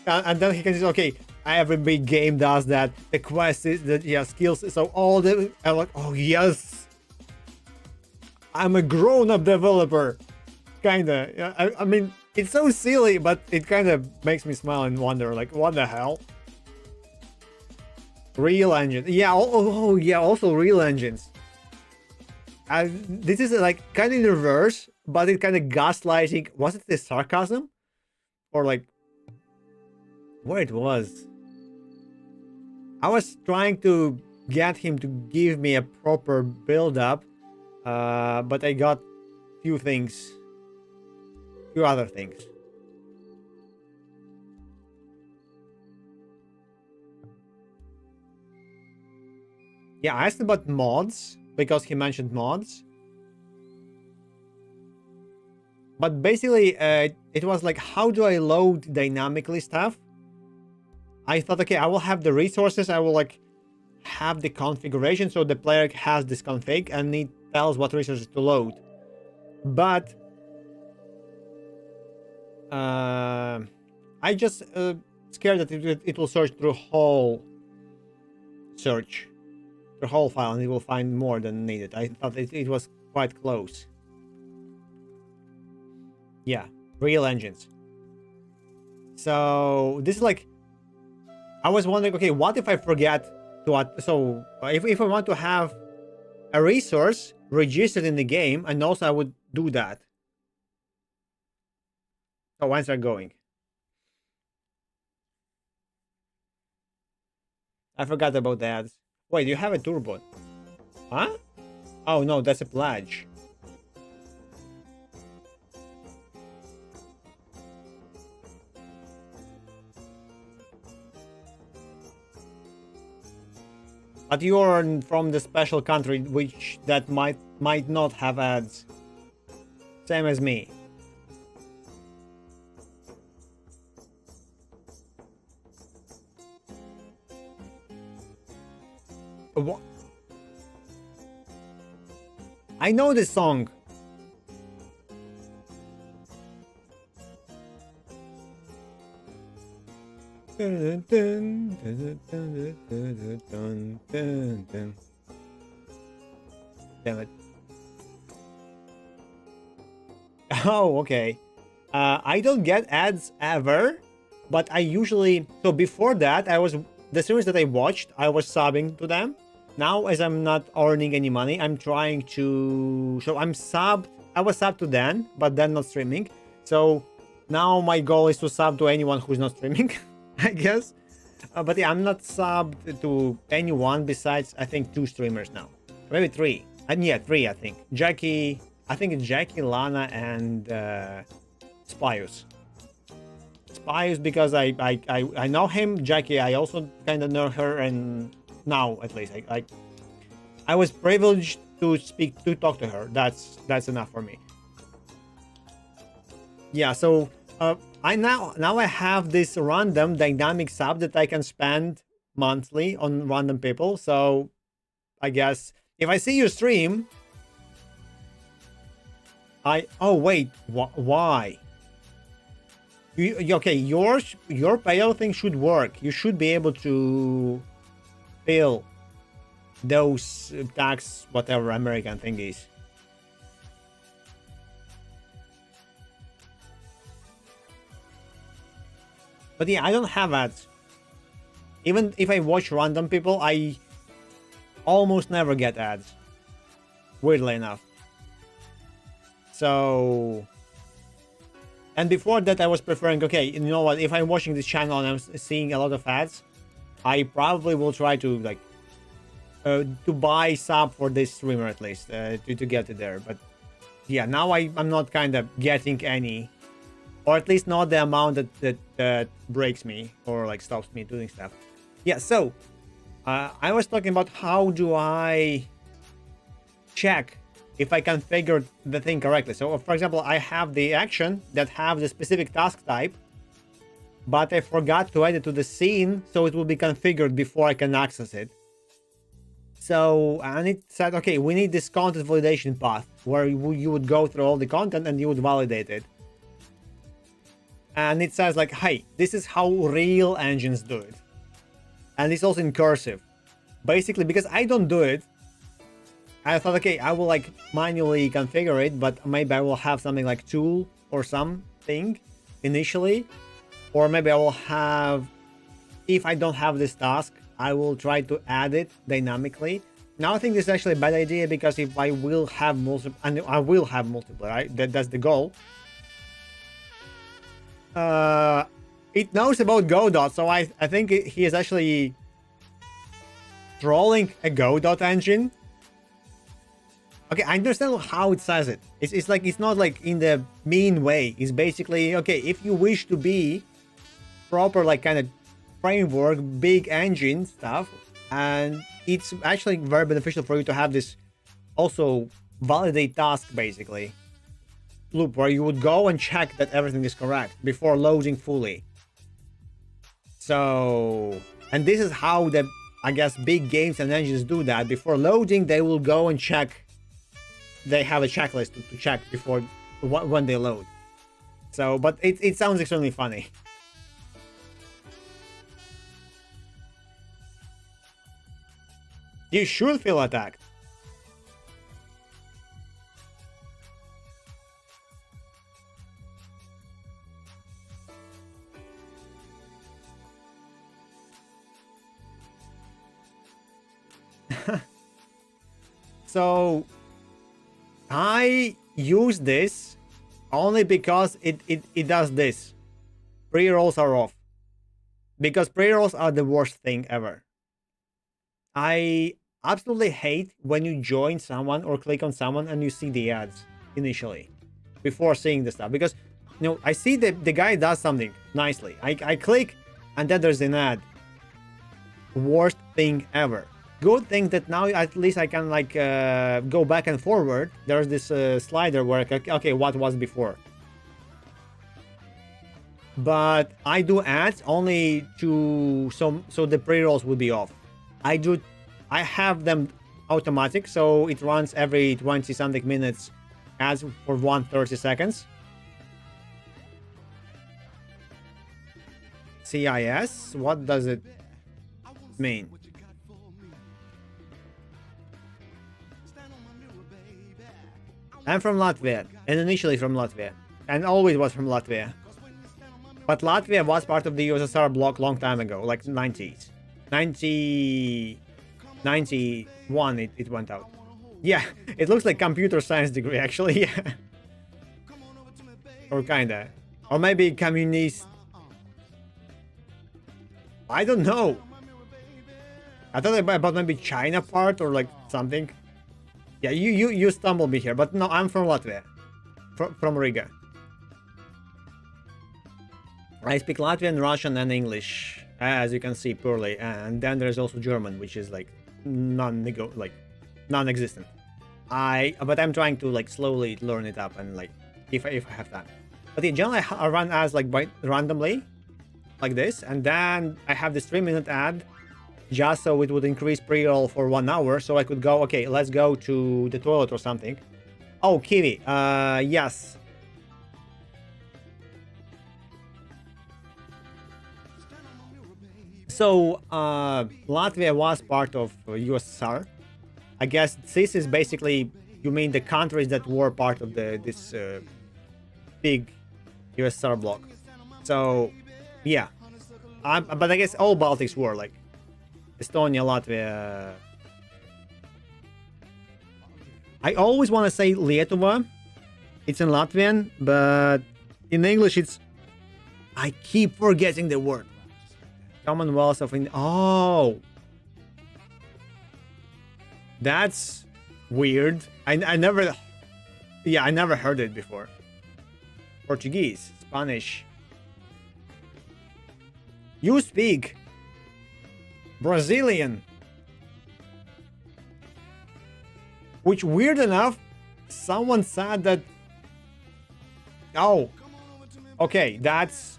And then he can say, okay, every big game does that. The quest is that, yeah, skills. So all the, I'm like, oh yes, I'm a grown-up developer, kinda. I mean, it's so silly, but it kind of makes me smile and wonder, like, what the hell? Real engine, yeah. Oh yeah, also real engines. This is like kind of in reverse, but it kind of gaslighting. Was it the sarcasm, or like where it was? I was trying to get him to give me a proper build-up, but I got few other things. Yeah, I asked about mods because he mentioned mods. But basically, it was like, how do I load dynamically stuff? I thought, okay, I will have the resources. I will like have the configuration, so the player has this config and it tells what resources to load. But I just scared that it will search through whole the whole file, and it will find more than needed. I thought it was quite close. Yeah, real engines. So this is like, I was wondering, okay, what if I forget to add, so if I want to have a resource registered in the game, and also I would do that. So when's that going? I forgot about that. Wait, you have a turbo? Huh? Oh no, that's a pledge. But you're from the special country which that might not have ads. Same as me. What? I know this song. Damn it. Oh, okay. I don't get ads ever, but I usually, so before that, the series that I watched, I was subbing to them. Now, as I'm not earning any money, I'm trying to, so I was subbed to Dan, but Dan not streaming. So now my goal is to sub to anyone who's not streaming, I guess. But yeah, I'm not subbed to anyone besides, I think, 2 streamers now. Maybe 3. And yeah, 3, I think. Jackie, I think it's Jackie, Lana, and Spius. Spius because I know him. Jackie, I also kind of know her, and now at least I was privileged to talk to her. That's enough for me. Yeah, so I now I have this random dynamic sub that I can spend monthly on random people. So I guess if I see your stream, oh wait, why? Okay, your payout thing should work. You should be able to fill those tax whatever American thing is. But yeah, I don't have ads. Even if I watch random people, I almost never get ads. Weirdly enough. So, and before that I was preferring, okay, you know what, if I'm watching this channel and I'm seeing a lot of ads, I probably will try to like to buy sub for this streamer at least to get it there. But yeah, now I'm not kind of getting any, or at least not the amount that breaks me or like stops me doing stuff. Yeah, so I was talking about how do I check if I configured the thing correctly. So for example, I have the action that have the specific task type, but I forgot to add it to the scene, so it will be configured before I can access it. So, and it said, okay, we need this content validation path where you would go through all the content and you would validate it. And it says like, hey, this is how real engines do it. And it's also in cursive. Basically, because I don't do it, I thought, okay, I will like manually configure it, but maybe I will have something like tool or something initially. Or maybe I will have, if I don't have this task, I will try to add it dynamically. Now I think this is actually a bad idea, because if I will have multiple, and I will have multiple, right? That's the goal. It knows about Godot, so I think he is actually trolling a Godot engine. Okay, I understand how it says it. It's like, it's not like in the mean way. It's basically, okay, if you wish to be proper, like kind of framework, big engine stuff, and it's actually very beneficial for you to have this also validate task, basically, loop where you would go and check that everything is correct before loading fully. So, and this is how the, I guess, big games and engines do that. Before loading, they will go and check. They have a checklist to check before when they load. So, but it sounds extremely funny. You should feel attacked. So I use this only because it does this. Pre-rolls are off. Because pre-rolls are the worst thing ever. I absolutely hate when you join someone or click on someone and you see the ads initially before seeing the stuff. Because, you know, I see the guy does something nicely. I click and then there's an ad. Worst thing ever. Good thing that now at least I can like go back and forward. There's this slider where I can, okay, what was before. But I do ads only to so the pre-rolls will be off. I have them automatic, so it runs every 20 something minutes ads for 130 seconds. CIS, what does it mean? I'm from Latvia, and initially from Latvia. and always was from Latvia. But Latvia was part of the USSR bloc long time ago, like 90s. 91 it went out. Yeah, it looks like computer science degree actually, yeah. Or kinda. Or maybe communist. I don't know. I thought about maybe China part or like something. Yeah, you stumbled me here, but no, I'm from Latvia. From Riga. I speak Latvian, Russian, and English, as you can see, poorly. And then there's also German, which is like non-existent. But I'm trying to like slowly learn it up and like if I have time. But in general, I run ads like randomly, like this, and then I have this 3-minute ad, just so it would increase pre-roll for 1 hour, so I could go. Okay, let's go to the toilet or something. Oh, Kiwi. Yes. So, Latvia was part of USSR. I guess this is basically, you mean the countries that were part of this big USSR bloc. So, yeah. But I guess all Baltics were, like Estonia, Latvia. I always want to say Lietuva. It's in Latvian, but in English it's... I keep forgetting the word. Commonwealth of India. Oh, that's weird. I never, yeah, I never heard it before. Portuguese, Spanish. You speak Brazilian, which weird enough, someone said that. Oh, okay, that's.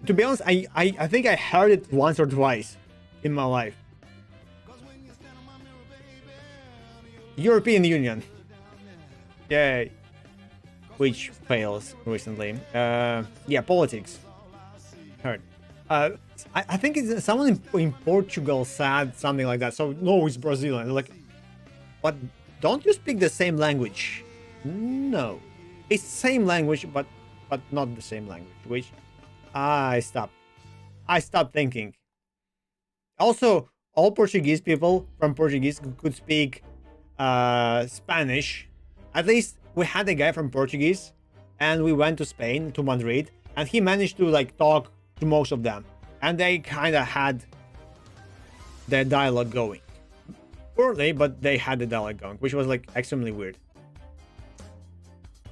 To be honest, I think I heard it once or twice in my life. European Union. Yay. Which fails recently. Yeah, politics. Heard. I think it's someone in Portugal said something like that. So no, it's Brazilian. Like, but don't you speak the same language? No, it's same language, but not the same language. Which I stopped thinking. Also, all Portuguese people from Portuguese could speak Spanish. At least we had a guy from Portuguese, and we went to Spain, to Madrid, and he managed to like talk to most of them, and they kind of had their dialogue going. Poorly, but they had the dialogue going, which was like extremely weird.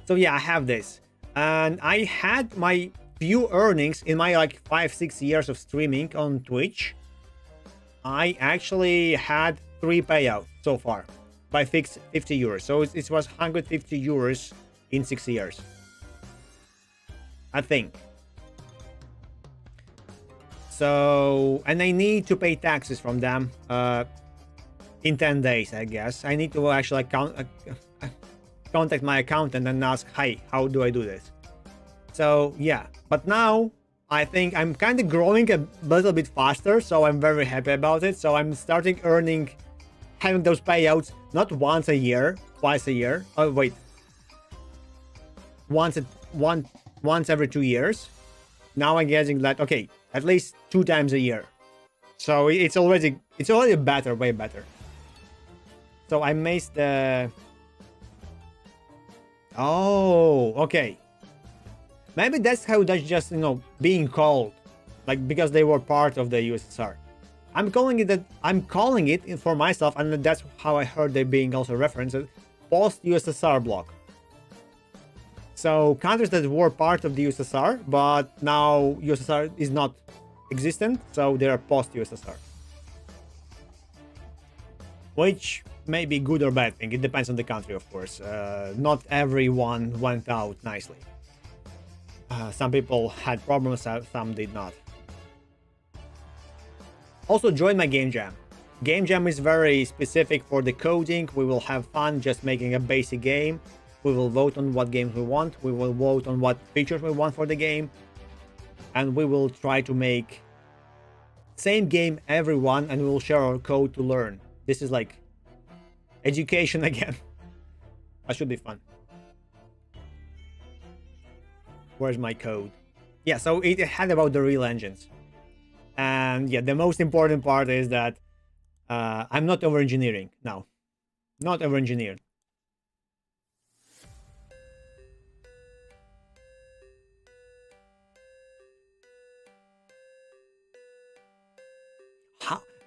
So yeah, I have this, and I had my few earnings in my like 5-6 years of streaming on Twitch. I actually had 3 payouts so far by 50 euros. So it was 150 euros in 6 years, I think. So, and I need to pay taxes from them in 10 days, I guess. I need to actually contact my accountant and ask, hey, how do I do this? So yeah, but now I think I'm kind of growing a little bit faster, so I'm very happy about it. So I'm starting having those payouts not once a year, twice a year. Oh wait, once every 2 years. Now I'm getting that, okay, at least 2 times a year. So it's already better, way better. So I missed the. Oh, okay. Maybe that's how that's just, being called, like, because they were part of the USSR. I'm calling it for myself, and that's how I heard they being also referenced, post-USSR bloc. So countries that were part of the USSR, but now USSR is not existent, so they are post-USSR. Which may be good or bad thing, it depends on the country, of course. Not everyone went out nicely. Some people had problems, some did not. Also join my game jam. Game jam is very specific for the coding. We will have fun just making a basic game. We will vote on what games we want. We will vote on what features we want for the game. And we will try to make same game everyone, and we will share our code to learn. This is like education again. That should be fun. Where's my code? Yeah, so it had about the real engines. And yeah, the most important part is that I'm not over engineering now. Not over engineered.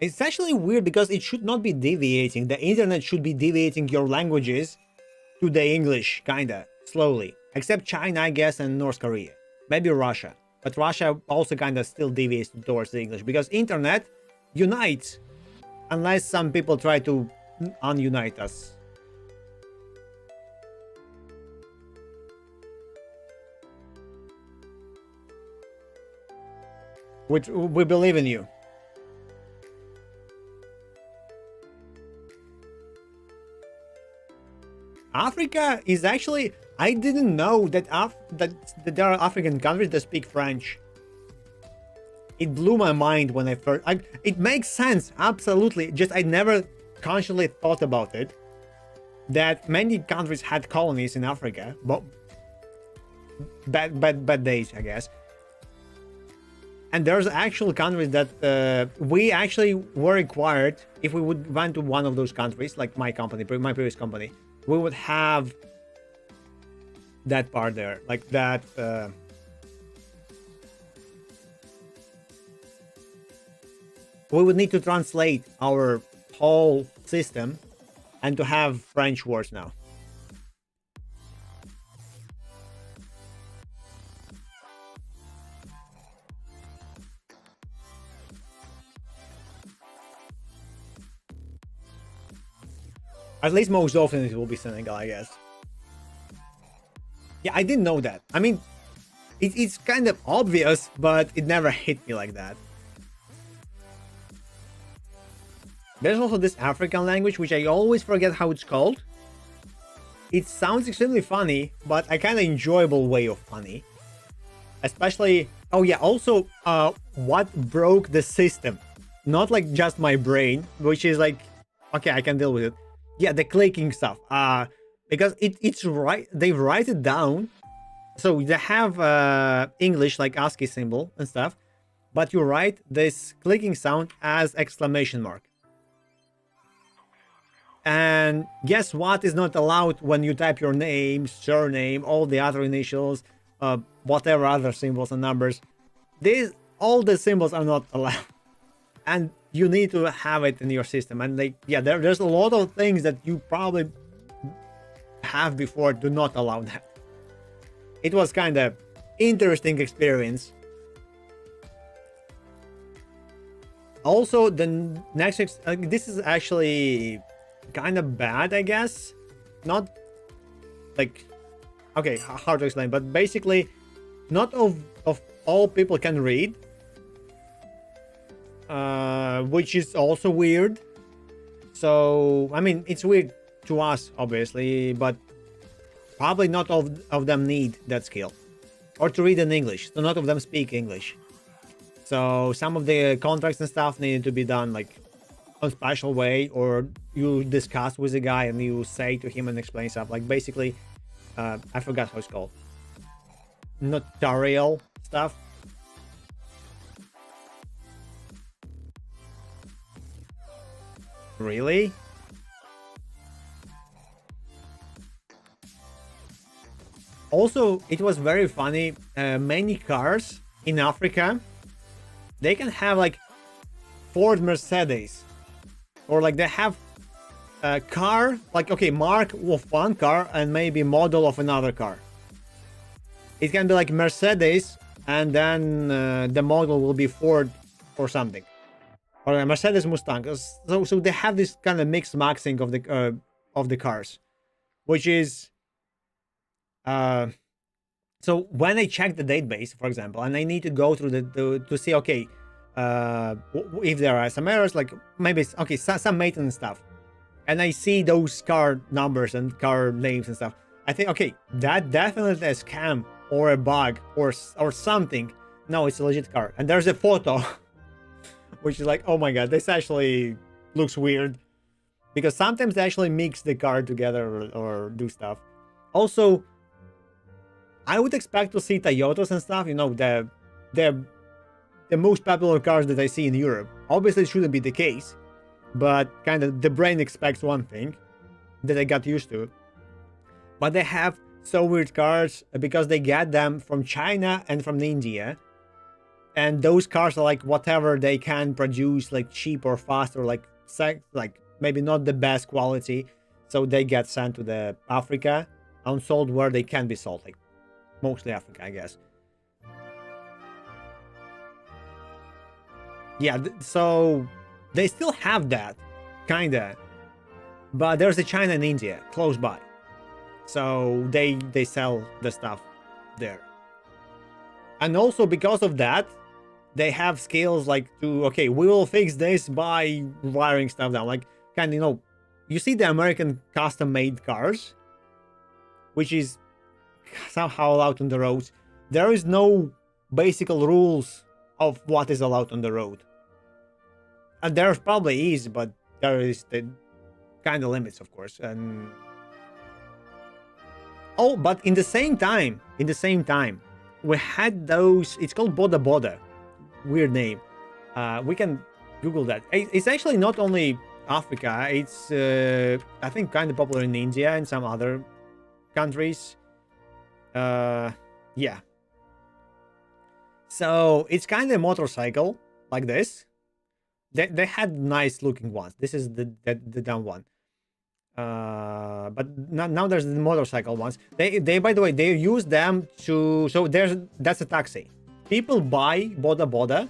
It's actually weird because it should not be deviating. The internet should be deviating your languages to the English, kinda, slowly. Except China, I guess, and North Korea. Maybe Russia. But Russia also kinda still deviates towards the English. Because internet unites. Unless some people try to ununite us. Which we believe in you. Africa is actually... I didn't know that that there are African countries that speak French. It blew my mind when I first... it makes sense, absolutely. Just I never consciously thought about it. That many countries had colonies in Africa. But bad days, I guess. And there's actual countries that we actually were required, if we would went to one of those countries, like my company, my previous company, we would have that part there, like that. We would need to translate our whole system and to have French words now. At least most often it will be Senegal, I guess. Yeah, I didn't know that. I mean, it's kind of obvious, but it never hit me like that. There's also this African language, which I always forget how it's called. It sounds extremely funny, but a kind of enjoyable way of funny. Especially... Oh yeah, also, what broke the system? Not like just my brain, which is like... Okay, I can deal with it. Yeah, the clicking stuff. Because it's right, they write it down. So they have English like ASCII symbol and stuff, but you write this clicking sound as exclamation mark. And guess what is not allowed when you type your name, surname, all the other initials, whatever other symbols and numbers. All the symbols are not allowed. And you need to have it in your system. And like, yeah, there's a lot of things that you probably have before do not allow that. It was kind of interesting experience. Also, the next this is actually kind of bad, I guess. Not like, okay, hard to explain, but basically not of all people can read, which is also weird. So I mean, it's weird to us, obviously, but probably not all of them need that skill, or to read in English. So not of them speak English. So some of the contracts and stuff needed to be done like a special way, or you discuss with the guy and you say to him and explain stuff. Like basically, I forgot how it's called. Notarial stuff. Really? Also, it was very funny. Many cars in Africa, they can have like Ford Mercedes, or like they have a car, like, okay, mark of one car and maybe model of another car. It can be like Mercedes, and then the model will be Ford or something, or a Mercedes Mustang. So they have this kind of mixed maxing of the cars, which is so when I check the database, for example, and I need to go through to see, okay, if there are some errors, like maybe okay, some maintenance stuff, and I see those car numbers and car names and stuff, I think, okay, that definitely a scam or a bug or something. No, it's a legit car, and there's a photo which is like, oh my god, this actually looks weird. because sometimes they actually mix the car together or do stuff. Also, I would expect to see Toyotas and stuff, you know, the most popular cars that I see in Europe. Obviously, it shouldn't be the case, but kind of the brain expects one thing that I got used to. But they have so weird cars because they get them from China and from India. And those cars are like whatever they can produce, like cheap or fast or like maybe not the best quality. So they get sent to the Africa and sold where they can be sold, like mostly Africa, I guess. Yeah, so they still have that, kinda. But there's a China and India close by. So they sell the stuff there. And also because of that, they have skills like to, okay, we will fix this by wiring stuff down. Like, kind of, you know, you see the American custom-made cars, which is somehow allowed on the roads. There is no basic rules of what is allowed on the road. And there probably is, but there is the kind of limits, of course. And oh, but in the same time, we had those. It's called Boda Boda. Weird name. We can Google that. It's actually not only Africa. It's I think kind of popular in India and some other countries. Yeah. So it's kind of a motorcycle like this. They had nice looking ones. This is the dumb one. But now there's the motorcycle ones. They by the way, they use them to, so that's a taxi. People buy Boda Boda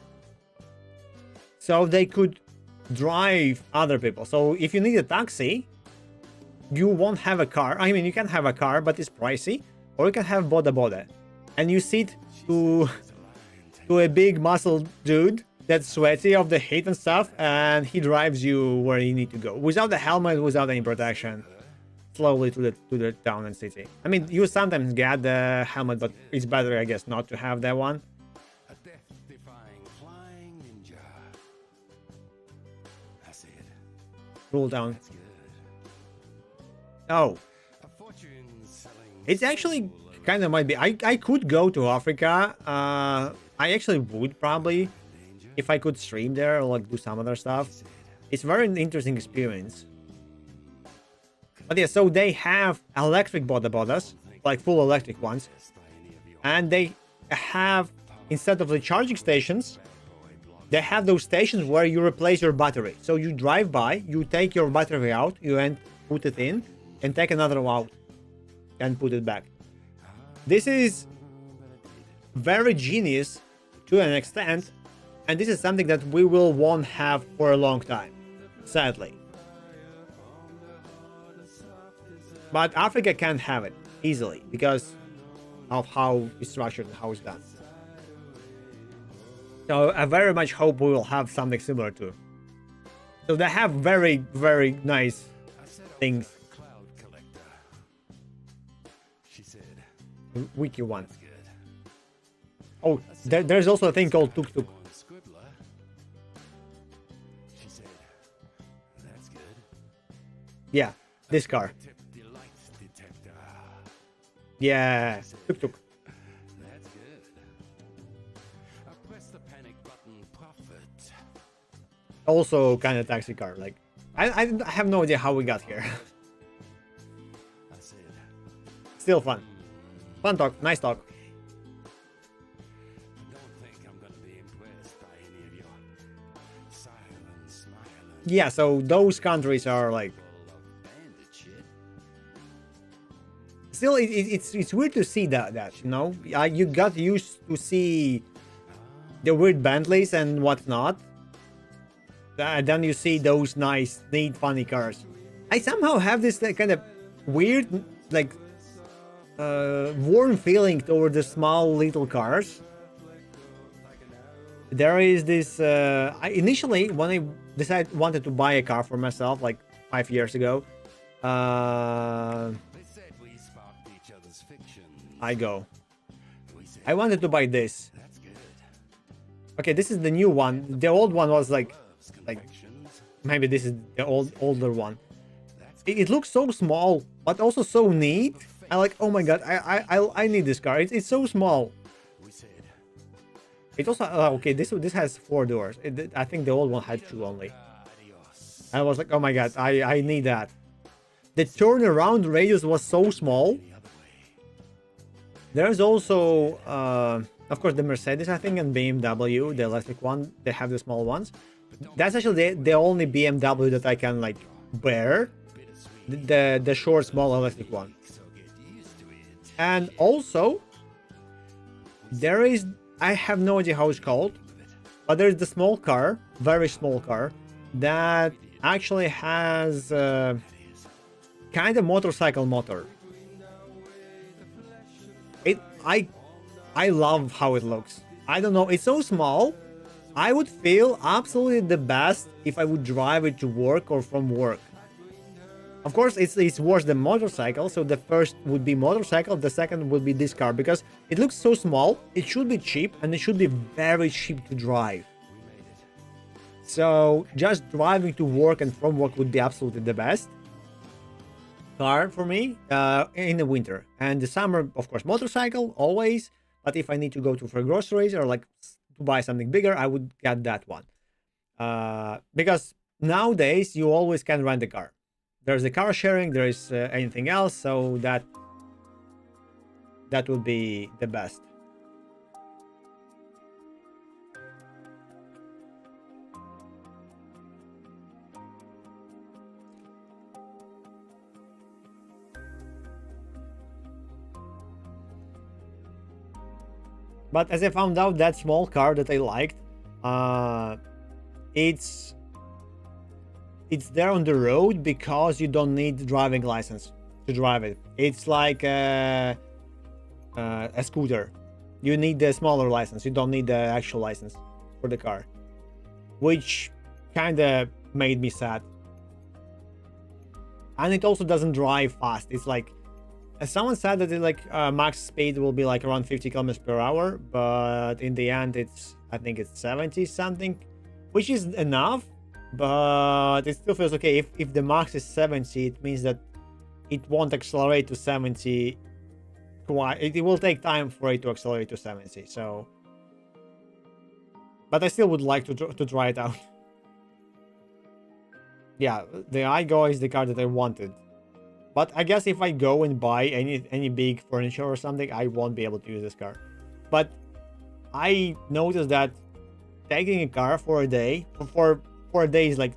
so they could drive other people. So if you need a taxi, you won't have a car. I mean, you can have a car, but it's pricey. Or you can have Boda Boda, and you sit to a big muscle dude that's sweaty of the heat and stuff, and he drives you where you need to go without the helmet, without any protection, slowly to the town and city. I mean, you sometimes get the helmet, but it's better, I guess, not to have that one. A death-defying flying ninja. I see it. Rule down. That's good. Oh, A fortune-selling it's actually kind of might be. I could go to Africa. I actually would probably, if I could stream there or like do some other stuff. It's very interesting experience. But yeah, so they have electric Boda Bodas, like full electric ones, and they have, instead of the charging stations, they have those stations where you replace your battery. So you drive by, you take your battery out, you put it in, and take another one out and put it back. This is very genius to an extent, and this is something that we won't have for a long time, sadly. But Africa can't have it easily because of how it's structured and how it's done. So I very much hope we will have something similar too. So they have very, very nice things. cloud collector. She said, Wiki one. good. Oh, there's also a thing called Tuk Tuk. Born scribbler. She said, that's good. Yeah, this car. Tip delights detector. Yeah, Tuk Tuk. That's good. I press the panic button, profit. Also kind of taxi car. Like, I have no idea how we got here. I said, Still fun. Fun talk, nice talk. don't think I'm gonna be impressed by any of your silent smiling Yeah, so those countries are like, full of bandit shit. still it's weird to see that you know, you got used to see the weird Bentleys and whatnot, and then you see those nice, neat, funny cars. I somehow have this like, kind of weird, like, warm feeling toward the small little cars. There is this. Initially, when I wanted to buy a car for myself, like 5 years ago, They said we sparked each other's fiction. We said, I wanted to buy this. that's good. Okay, this is the new one. The old one was like Confections. maybe this is the older one. it looks so small, but also so neat. I like, oh my god, I need this car. It's so small. We said It also okay. This has 4 doors. I think the old one had 2 only. adios. I was like, oh my god, I need that. The turnaround radius was so small. The other way. There's also, of course, the Mercedes, I think, and BMW, the electric one. They have the small ones. That's actually the only BMW that I can like bear. Bittersweet. The short, small electric one. So get used to it. And also, there is, I have no idea how it's called, but there's the small car, very small car, that actually has kind of motorcycle motor. It, I love how it looks. I don't know, it's so small. I would feel absolutely the best if I would drive it to work or from work. Of course, it's worse than motorcycle, so the first would be motorcycle, the second would be this car, because it looks so small, it should be cheap, and it should be very cheap to drive. We made it. So just driving to work and from work would be absolutely the best car for me in the winter. And the summer, of course, motorcycle, always. But if I need to go to for groceries or like to buy something bigger, I would get that one. Because nowadays, you always can rent a car. There's the car sharing, there is anything else, so that would be the best. But as I found out, that small car that I liked, it's there on the road because you don't need driving license to drive it. It's like a scooter. You need the smaller license. You don't need the actual license for the car, which kind of made me sad. And it also doesn't drive fast. It's like, as someone said that it like max speed will be like around 50 kilometers per hour, but in the end I think it's 70 something, which is enough, but it still feels okay. If the max is 70, it means that it won't accelerate to 70 quite. It will take time for it to accelerate to 70. So, but I still would like to try it out. Yeah, the Aygo is the car that I wanted. But I guess if I go and buy any big furniture or something, I won't be able to use this car. But I noticed that taking a car for a day, for a day is like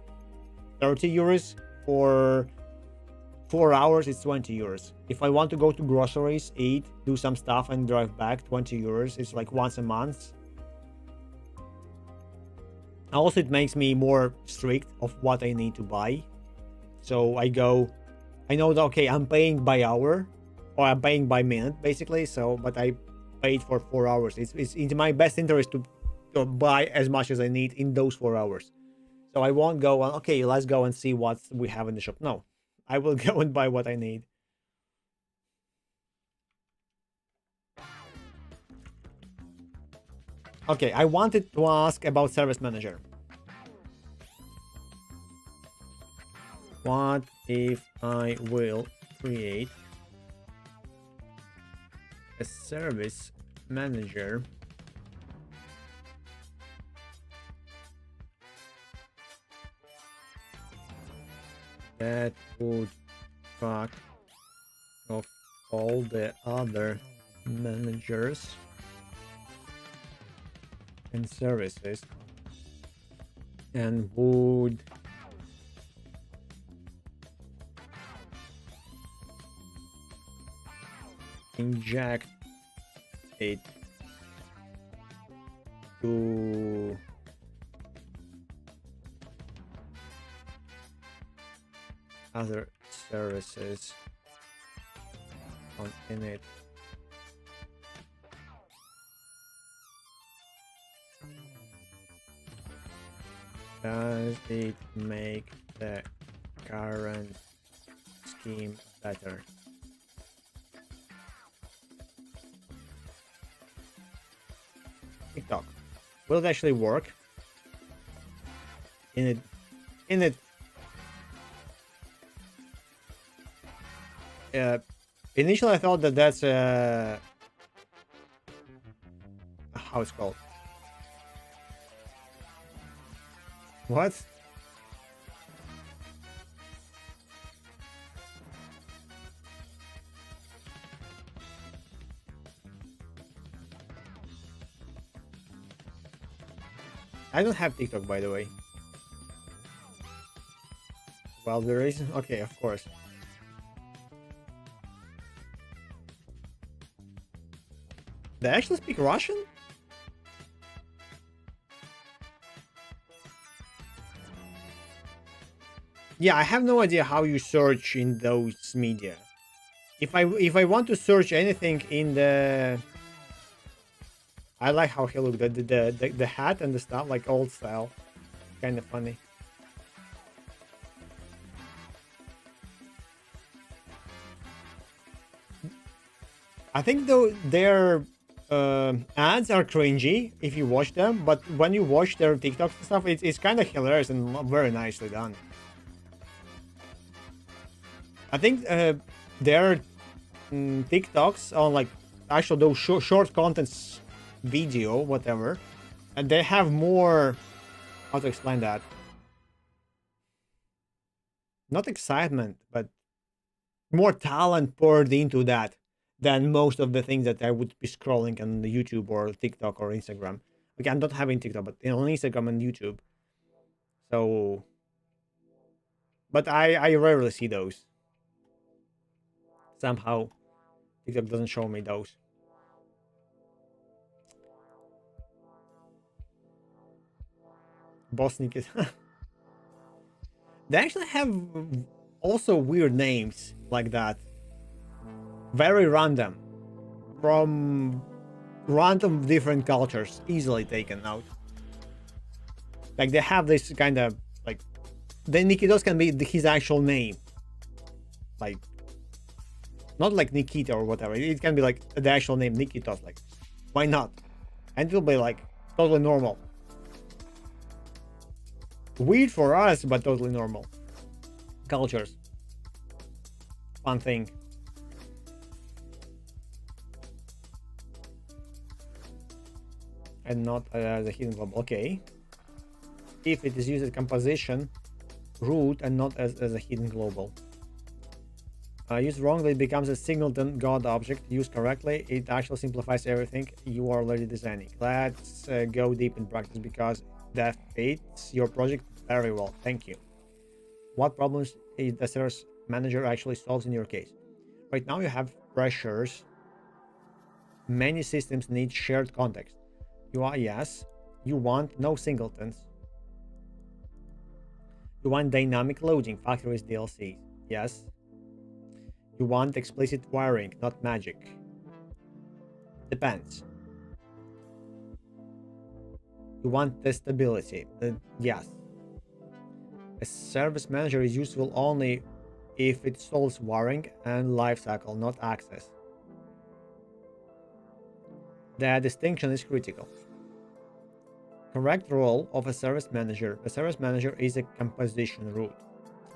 30 euros. For 4 hours, it's 20 euros. If I want to go to groceries, eat, do some stuff, and drive back, 20 euros. It's like once a month. Also, it makes me more strict of what I need to buy. So I know that, okay, I'm paying by hour, or I'm paying by minute, basically. So, but I paid for 4 hours. It's in my best interest to buy as much as I need in those 4 hours. So I won't go on, okay, let's go and see what we have in the shop. No, I will go and buy what I need. Okay, I wanted to ask about Service Manager. What if I will create a Service Manager that would track of all the other managers and services, and would inject it to other services on init. Does it make the current scheme better? TikTok. Will it actually work? In it Initially I thought that that's how it's called. What? I don't have TikTok, by the way. Well, the reason, okay, of course. They actually speak Russian? Yeah, I have no idea how you search in those media. If I want to search anything in the, I like how he looked, the hat and the stuff, like old style, kind of funny. I think though their ads are cringy if you watch them, but when you watch their TikToks and stuff, it's kind of hilarious and very nicely done. I think their TikToks on like actual those short contents video, whatever, and they have more, how to explain that? Not excitement, but more talent poured into that than most of the things that I would be scrolling on the YouTube or TikTok or Instagram. Okay, I'm not having TikTok, but on Instagram and YouTube. So, but I rarely see those. Somehow, TikTok doesn't show me those. Bosniak is. They actually have also weird names like that. Very random. From random different cultures. Easily taken out. Like they have this kind of like. Then Nikitos can be his actual name. Like. Not like Nikita or whatever. It can be like the actual name Nikitos. Like. Why not? And it'll be like totally normal. Weird for us, but totally normal. Cultures. Fun thing. And not as a hidden global. Okay. If it is used as composition root and not as a hidden global. Used wrongly, it becomes a singleton God object. Used correctly, it actually simplifies everything you are already designing. Let's go deep in practice because that fits your project very well. Thank you. What problems is the service manager actually solves in your case? Right now you have pressures. Many systems need shared context. You are, yes. You want no singletons. You want dynamic loading, factories DLCs. Yes. You want explicit wiring, not magic. Depends. You want testability. Yes. A service manager is useful only if it solves wiring and lifecycle, not access. The distinction is critical. Correct role of a service manager. A service manager is a composition root.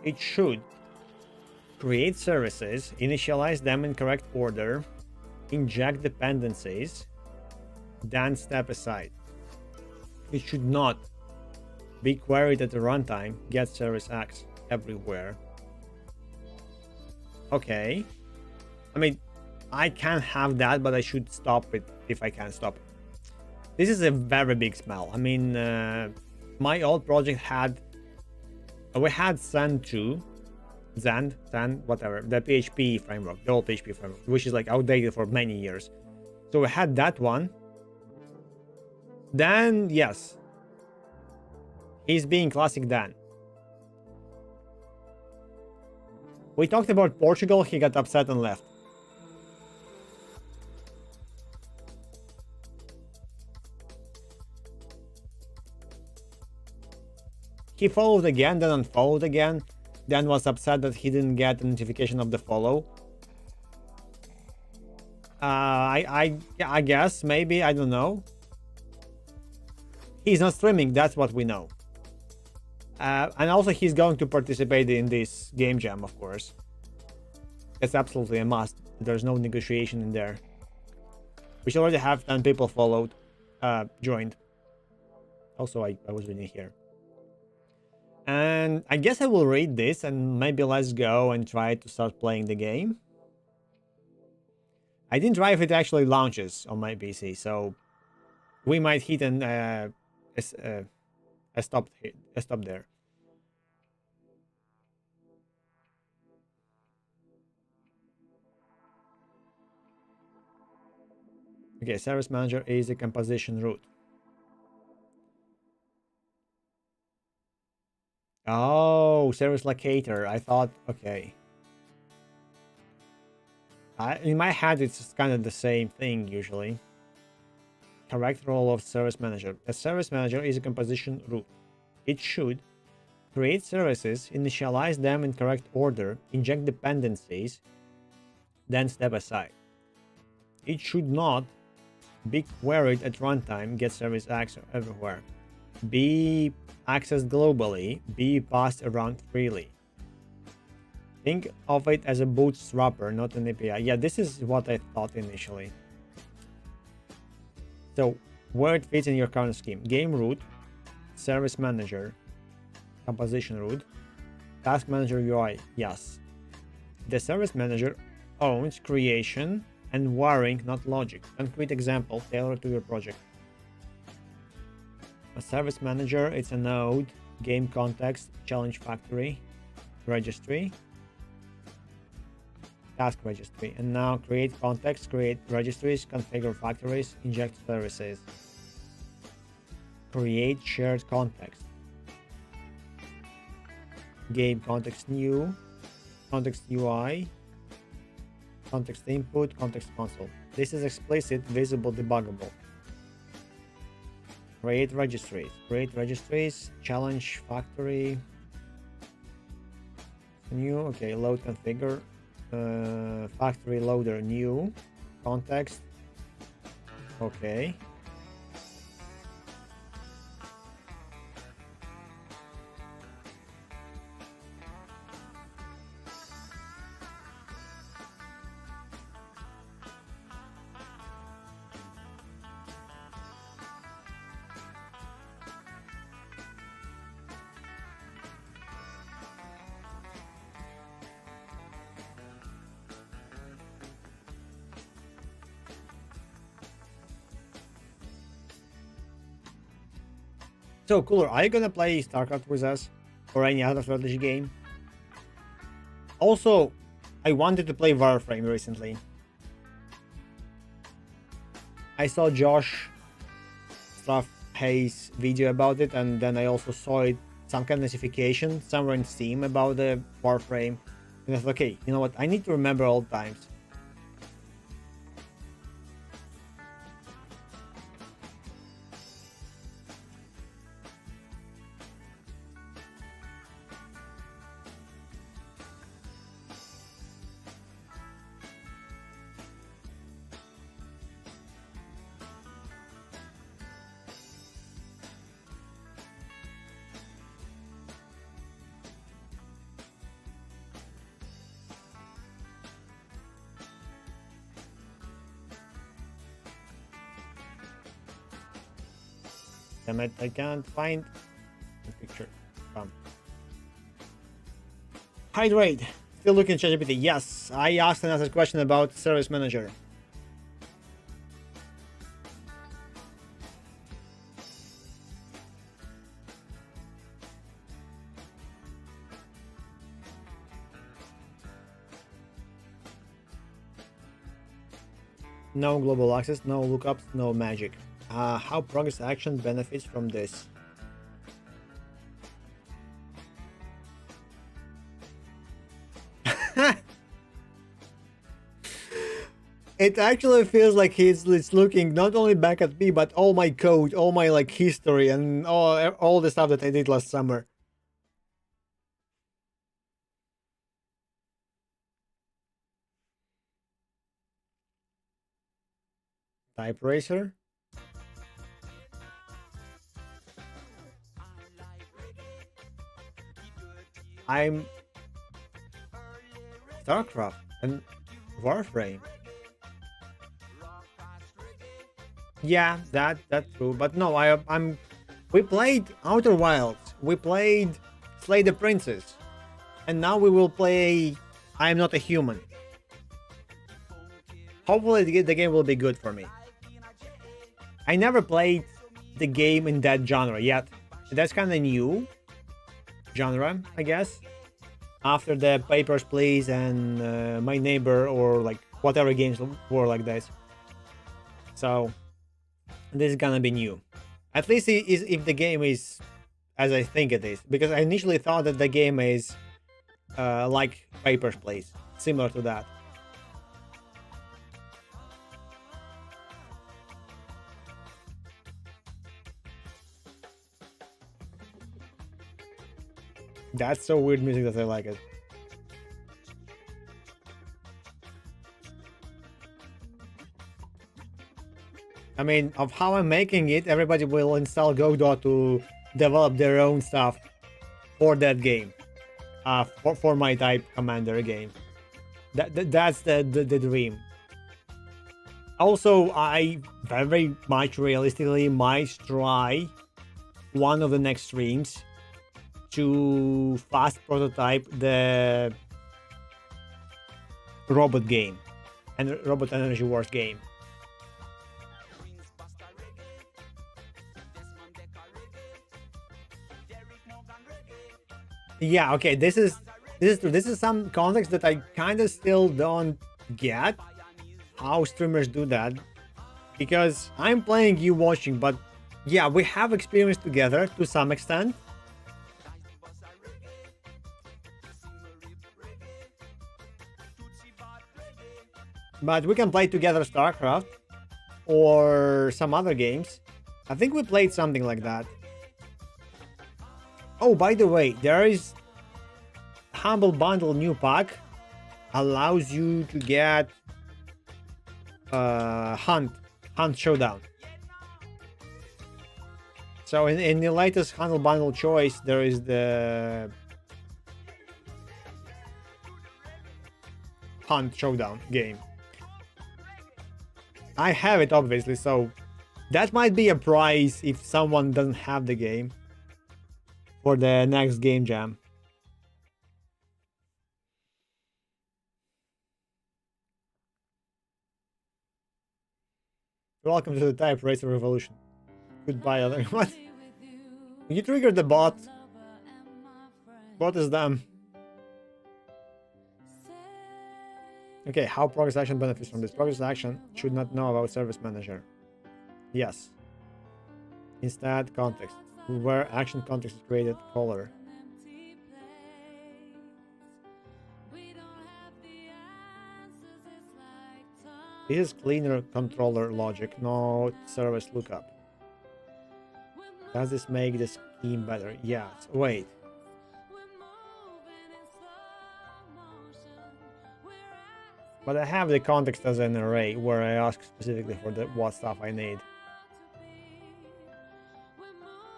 It should create services, initialize them in correct order, inject dependencies, then step aside. It should not be queried at the runtime, get service X everywhere. Okay. I mean, I can have that, but I should stop it if I can stop it. This is a very big smell. I mean, my old project had, we had Zend 2, Zend, whatever, the PHP framework, the old PHP framework, which is like outdated for many years. So we had that one. Then, yes, he's being classic Dan. We talked about Portugal, he got upset and left. He followed again, then unfollowed again, then was upset that he didn't get the notification of the follow. I guess, maybe, I don't know. He's not streaming, that's what we know. And also he's going to participate in this game jam, of course. It's absolutely a must. There's no negotiation in there. We should already have 10 people followed, joined. Also, I was reading here. And I guess I will read this and maybe let's go and try to start playing the game. I didn't try if it actually launches on my PC, so we might hit a stop there. Okay, service manager is the composition root. Oh, service locator. I thought, okay. In my head, it's kind of the same thing usually. Correct role of service manager. A service manager is a composition root. It should create services, initialize them in correct order, inject dependencies, then step aside. It should not be queried at runtime, get service access everywhere, be accessed globally, be passed around freely. Think of it as a bootstrapper, not an API. Yeah, this is what I thought initially. So, where it fits in your current scheme. Game root, service manager, composition root, task manager UI, yes. The service manager owns creation and wiring, not logic. Concrete example, tailored to your project. A service manager, it's a node, game context, challenge factory, registry, task registry. And now create context, create registries, configure factories, inject services. Create shared context. Game context new, context UI, context input, context console. This is explicit, visible, debuggable. Create registries, challenge factory, new, okay, load configure, factory loader new, context, okay. So, Cooler, are you gonna play StarCraft with us? Or any other strategy game? Also, I wanted to play Warframe recently. I saw Josh Stuff Hayes video about it, and then I also saw it, some kind of notification somewhere in Steam about the Warframe. And I thought, okay, you know what? I need to remember old times. Damn it, I can't find the picture. Hydrate. Still looking at ChatGPT. Yes, I asked another question about Service Manager. No global access, no lookups, no magic. How progress action benefits from this? It actually feels like he's looking not only back at me, but all my code, all my like history, and all the stuff that I did last summer. Type Racer. I'm StarCraft. And Warframe. Yeah, that's true. But no, I'm. We played Outer Wilds. We played Slay the Princess, and now we will play I Am Not a Human. Hopefully, the game will be good for me. I never played the game in that genre yet. That's kind of new genre, I guess. After the Papers, Please, and My Neighbor, or like whatever games were like this. So this is gonna be new. At least if the game is as I think it is, because I initially thought that the game is like Papers, Please, similar to that. That's so weird music that I like it. I mean, of how I'm making it, everybody will install Godot to develop their own stuff for that game, for my type commander game. That's the dream. Also, I very much realistically might try one of the next streams to fast prototype the robot game and Robot Energy Wars game. Yeah, okay, this is some context that I kind of still don't get how streamers do that, because I'm playing, you watching, but yeah, we have experience together to some extent. But we can play together StarCraft or some other games. I think we played something like that. Oh, by the way, there is Humble Bundle new pack, allows you to get Hunt Showdown. So in the latest Humble Bundle choice, there is the Hunt Showdown game. I have it obviously, so that might be a prize if someone doesn't have the game for the next game jam. Welcome to the Type Racer Revolution. Goodbye, other. What? You triggered the bot. Bot is dumb. Okay, how Progress Action benefits from this. Progress Action should not know about Service Manager. Yes. Instead, context. Where action context is created, color. This is cleaner controller logic, not service lookup. Does this make the scheme better? Yes. Wait. But I have the context as an array where I ask specifically for what stuff I need.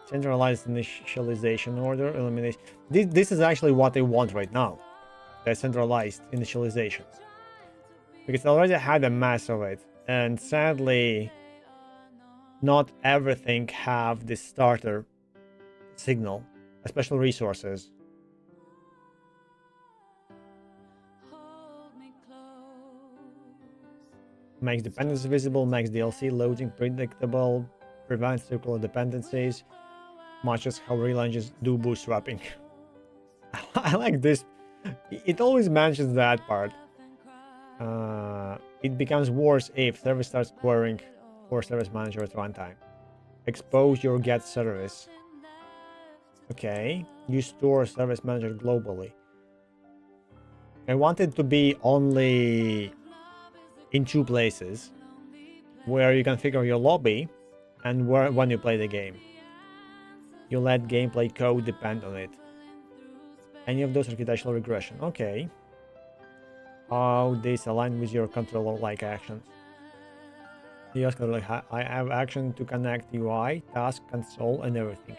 Centralized initialization order, elimination. This is actually what I want right now. The centralized initialization. Because I already had a mass of it. And sadly, not everything have the starter signal, especially resources. Makes dependencies visible, makes DLC loading predictable, prevents circular dependencies, much as how real engines do bootstrapping. I like this. It always mentions that part. It becomes worse if service starts querying for service manager at runtime. Expose your get service. Okay, you store service manager globally. I want it to be only in two places, where you configure your lobby and when you play the game. You let gameplay code depend on it. Any of those architectural regression. Okay. How this align with your controller-like actions. I have action to connect UI, task, console, and everything.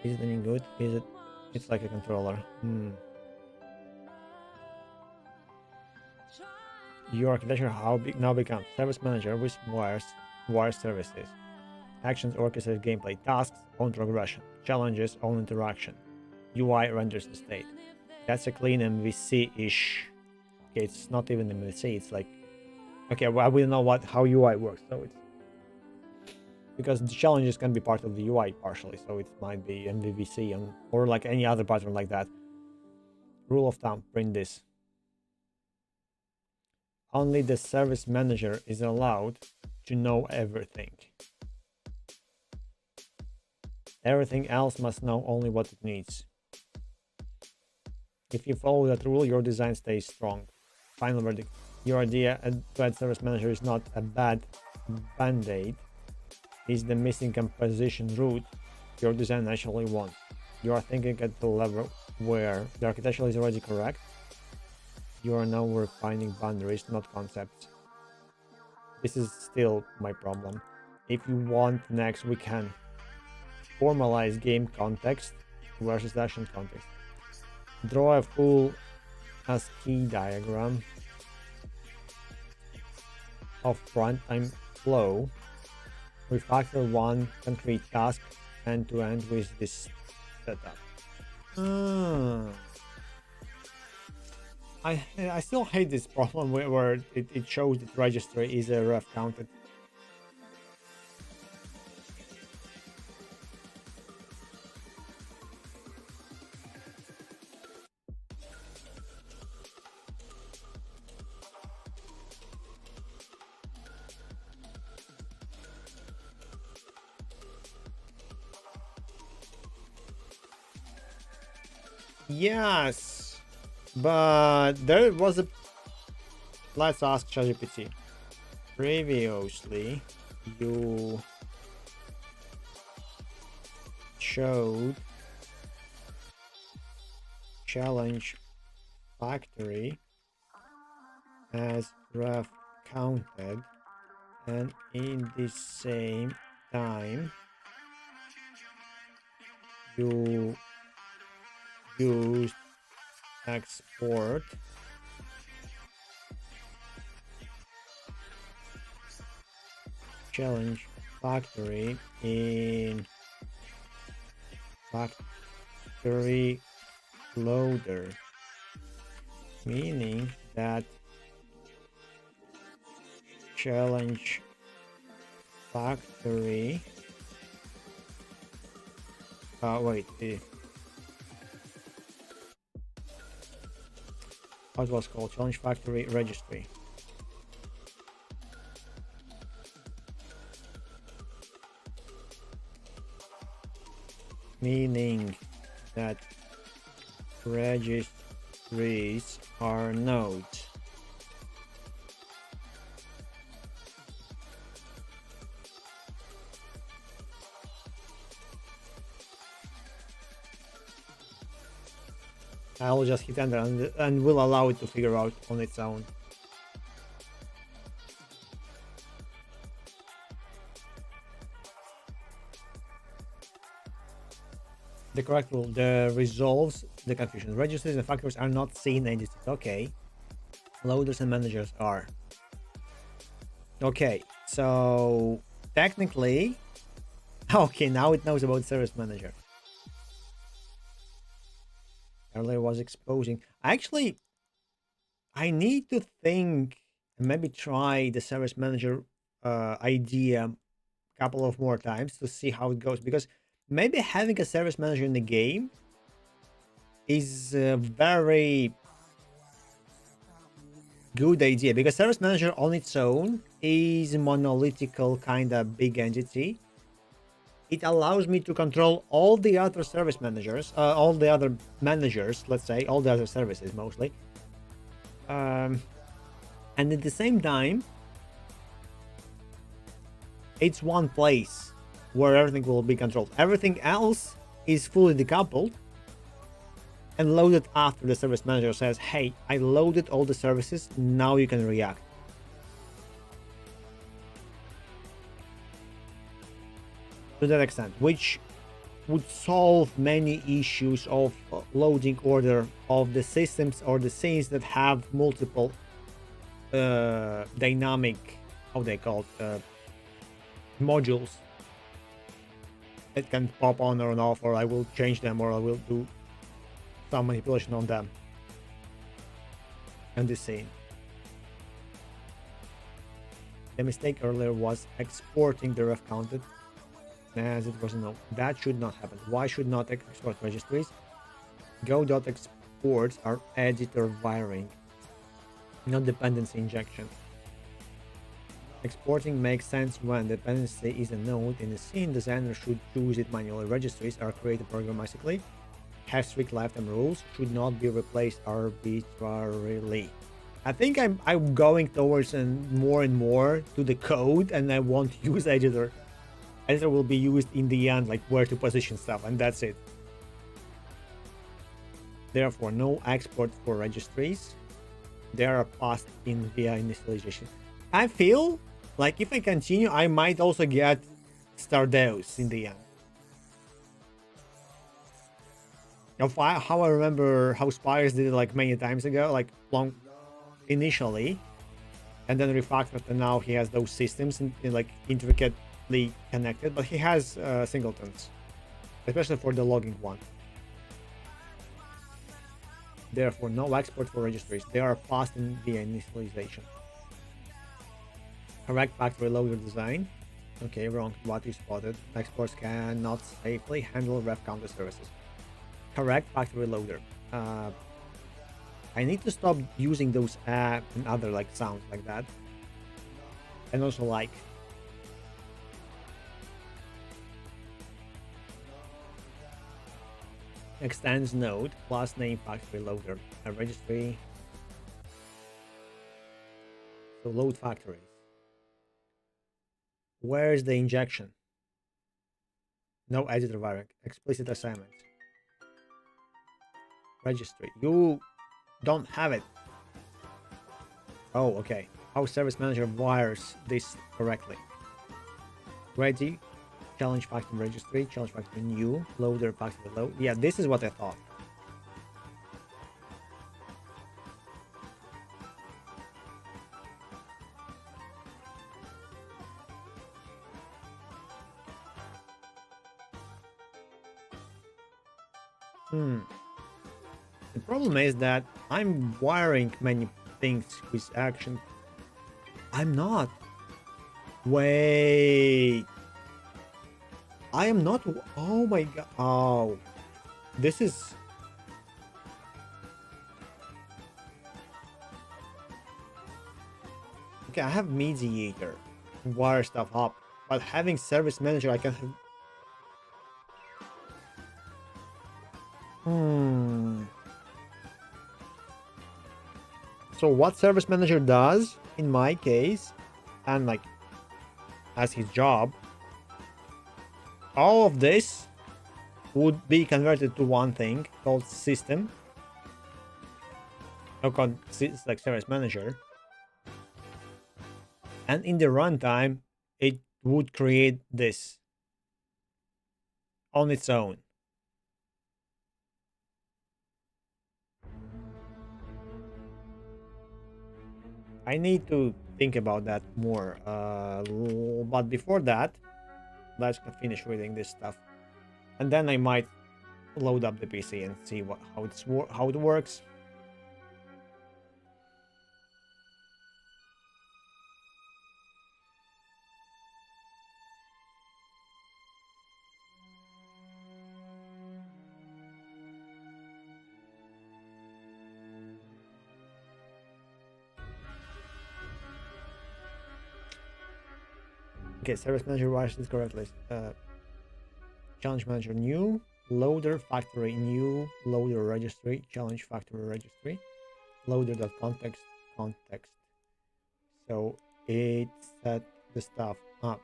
Is it any good? Is it? It's like a controller. Your architecture now becomes service manager with wire services. Actions orchestrate gameplay, tasks own progression, challenges own interaction. UI renders the state. That's a clean MVC-ish. Okay, it's not even MVC. It's like, okay, well, we don't know how UI works, so it's because the challenges can be part of the UI partially, so it might be MVVC or like any other pattern like that. Rule of thumb: print this. Only the service manager is allowed to know everything. Everything else must know only what it needs. If you follow that rule, your design stays strong. Final verdict: your idea to add service manager is not a bad band-aid. It's the missing composition route your design actually wants. You are thinking at the level where the architecture is already correct. You are now refining boundaries, not concepts. This is still my problem. If you want next, we can formalize game context versus action context. Draw a full ASCII diagram of runtime flow. Refactor one concrete task end to end with this setup. I still hate this problem where it shows that registry is a ref counted. Yes, but there was a... Let's ask ChatGPT. Previously, you showed challenge factory as ref counted, and in the same time you used export challenge factory in factory loader, meaning that challenge factory how it was called, challenge factory registry. Meaning that registries are nodes. I'll just hit enter and will allow it to figure out on its own. The correct rule, the resolves the confusion. Registries and factories are not seen entities. Okay. Loaders and managers are. Okay, so technically, okay, now it knows about service manager. Earlier was exposing. Actually, I need to think and maybe try the service manager idea a couple of more times to see how it goes, because maybe having a service manager in the game is a very good idea, because service manager on its own is a monolithical kind of big entity. It allows me to control all the other service managers, all the other managers, let's say, all the other services mostly. And at the same time, it's one place where everything will be controlled. Everything else is fully decoupled and loaded after the service manager says, hey, I loaded all the services, now you can react. To that extent, which would solve many issues of loading order of the systems or the scenes that have multiple dynamic, how they call it, modules that can pop on or off, or I will change them, or I will do some manipulation on them and this scene. The mistake earlier was exporting the ref counted, as it was no. That should not happen. Why should not export registries? Go.exports are editor wiring, not dependency injection. Exporting makes sense when dependency is a node in the scene. Designer should choose it manually. Registries are created programmatically. Have strict lifetime rules. Should not be replaced arbitrarily. I think I'm going towards more and more to the code, and I won't use editor. Editor will be used in the end, like where to position stuff, and that's it. Therefore, no export for registries. They are passed in via initialization. I feel like if I continue, I might also get Stardeus in the end. How I remember how Spires did it like many times ago, like long initially, and then refactored, and now he has those systems in like intricately connected, but he has singletons, especially for the logging one. Therefore, no export for registries. They are passed in via initialization. Correct factory loader design. Okay, wrong. What you spotted. Exports cannot safely handle ref counter services. Correct factory loader. I need to stop using those and other like sounds like that. And also like. Extends node class name factory loader. A registry. So load factories. Where's the injection? No editor variant. Explicit assignment. Registry. You don't have it. Oh, okay. How service manager wires this correctly? Ready. Challenge factory registry. Challenge factory new. Loader factory load. Yeah, this is what I thought. The problem is that I'm wiring many things with action. I'm not. Wait. I am not. Oh my god. Oh. This is. Okay, I have mediator. Wire stuff up. But having service manager, I can have. So what service manager does in my case, and like as his job, all of this would be converted to one thing called system. Called like service manager. And in the runtime, it would create this on its own. I need to think about that more. But before that, let's finish reading this stuff, and then I might load up the PC and see how it works. Okay, service manager wires this correctly. Challenge manager new, loader factory new, loader registry, challenge factory registry, loader.context context. So it set the stuff up.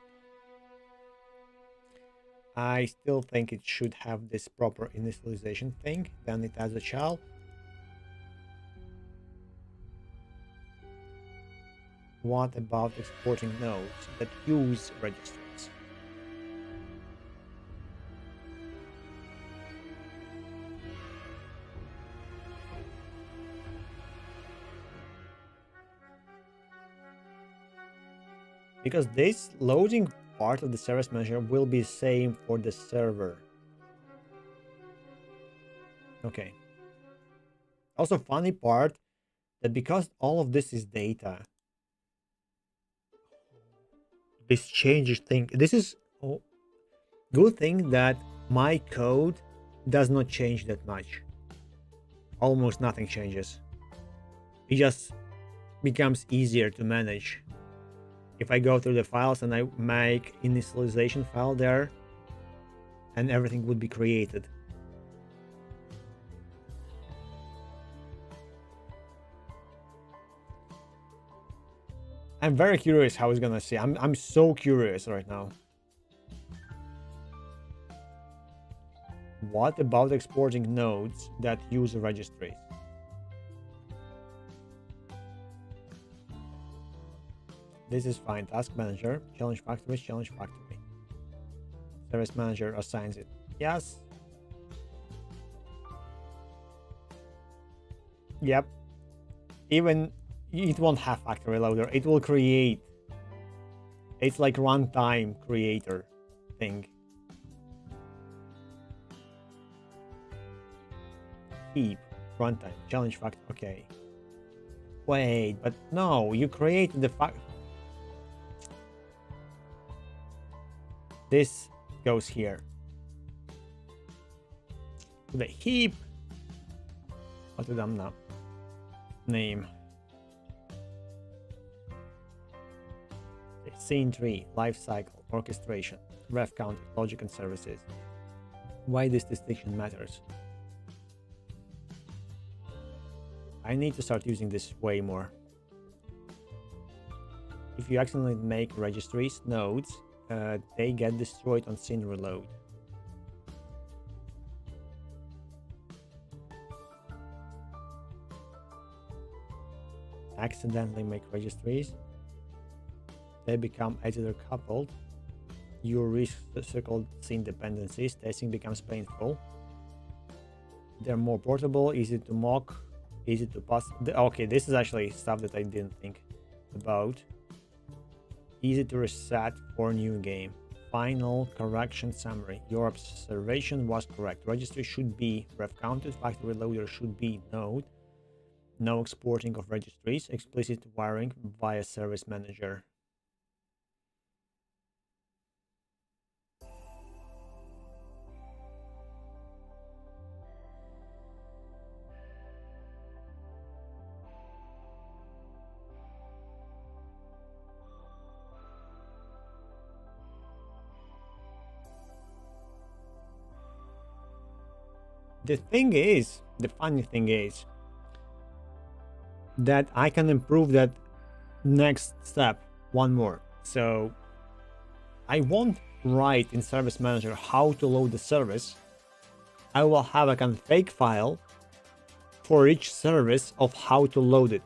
I still think it should have this proper initialization thing. Then it has a shell. What about exporting nodes that use registries? Because this loading part of the service manager will be same for the server. Okay. Also, funny part that because all of this is data, this changes thing. This is good thing that my code does not change that much. Almost nothing changes. It just becomes easier to manage. If I go through the files and I make initialization file there, and everything would be created. I'm very curious how it's gonna see. I'm so curious right now. What about exporting nodes that use registries? This is fine. Task manager, challenge factory, challenge factory. Service manager assigns it. Yes. Yep. Even it won't have factory loader. It will create. It's like runtime creator thing. Keep runtime challenge factor. Okay. Wait, but no, you created the fact. This goes here. The heap. What did I now? Name. Scene tree, life cycle, orchestration, ref counter, logic and services. Why this distinction matters? I need to start using this way more. If you accidentally make registries, nodes, they get destroyed on scene reload. Accidentally make registries, they become editor coupled. You recircle scene dependencies. Testing becomes painful. They're more portable, easy to mock, easy to pass. Okay, this is actually stuff that I didn't think about. Easy to reset for new game. Final correction summary. Your observation was correct. Registry should be ref counted. Factory loader should be node. No exporting of registries. Explicit wiring via service manager. The funny thing is that I can improve that next step one more. So I won't write in Service Manager how to load the service. I will have a config file for each service of how to load it.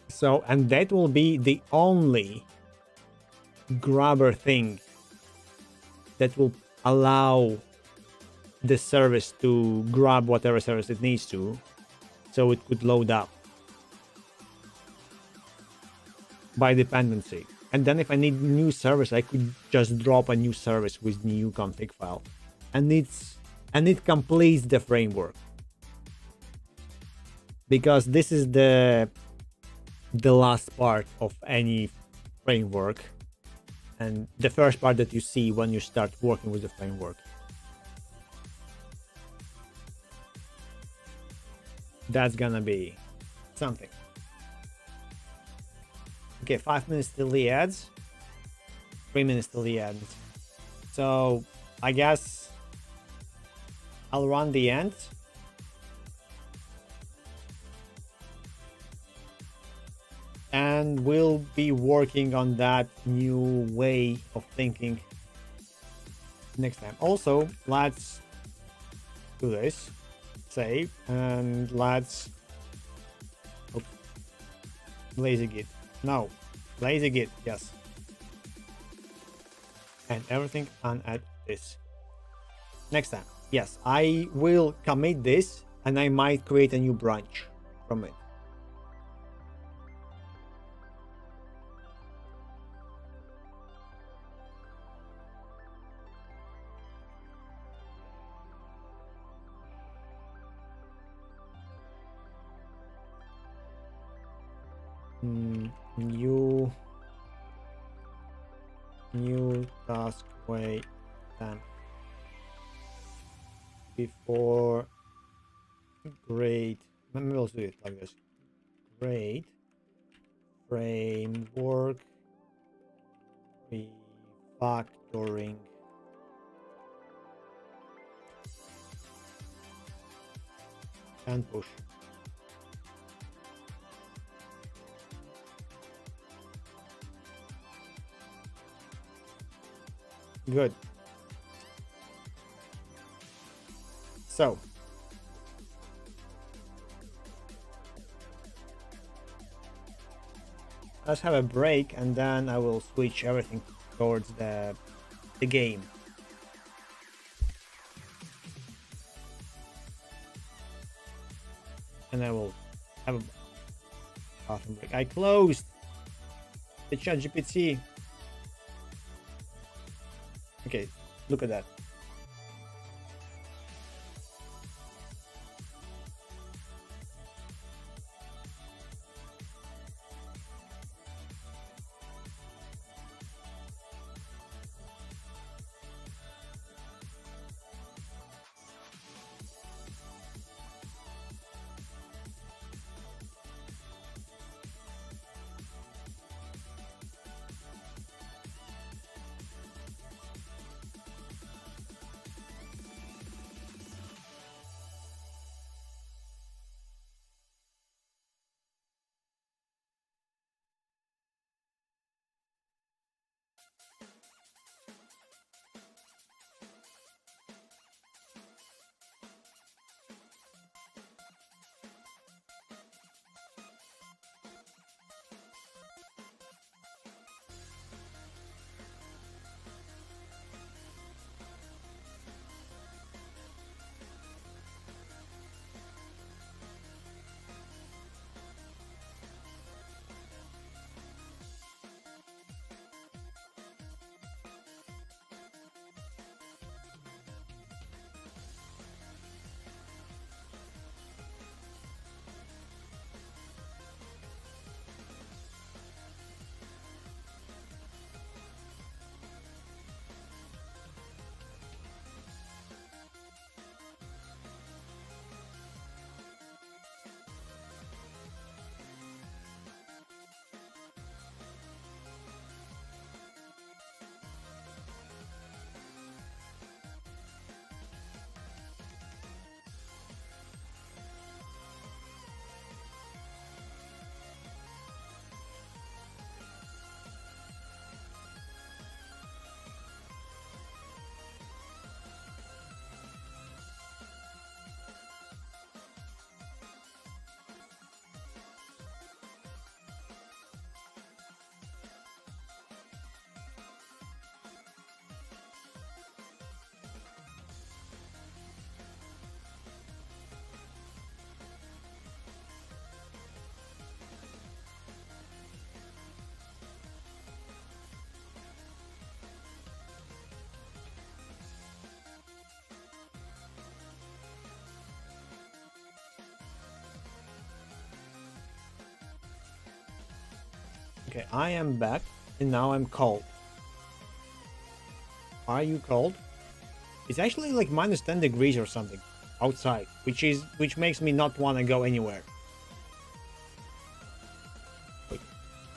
So, and that will be the only grabber thing that will allow the service to grab whatever service it needs to, so it could load up by dependency. And then if I need new service, I could just drop a new service with new config file, and it completes the framework, because this is the last part of any framework and the first part that you see when you start working with the framework. That's gonna be something. Okay, 5 minutes till the ads, 3 minutes till the ads. So I guess I'll run the end. And we'll be working on that new way of thinking next time. Also, let's do this. Save, and let's lazy git. No, lazy git, yes. And everything and add this. Next time, yes, I will commit this and I might create a new branch from it. New task way temp before grade. Maybe we'll do it like this. Grade framework refactoring and push. Good. So let's have a break and then I will switch everything towards the game. And I will have a bathroom break. I closed the ChatGPT. Okay, look at that. Okay, I am back and now I'm cold. Are you cold? It's actually like minus 10 degrees or something outside, which makes me not want to go anywhere. Wait,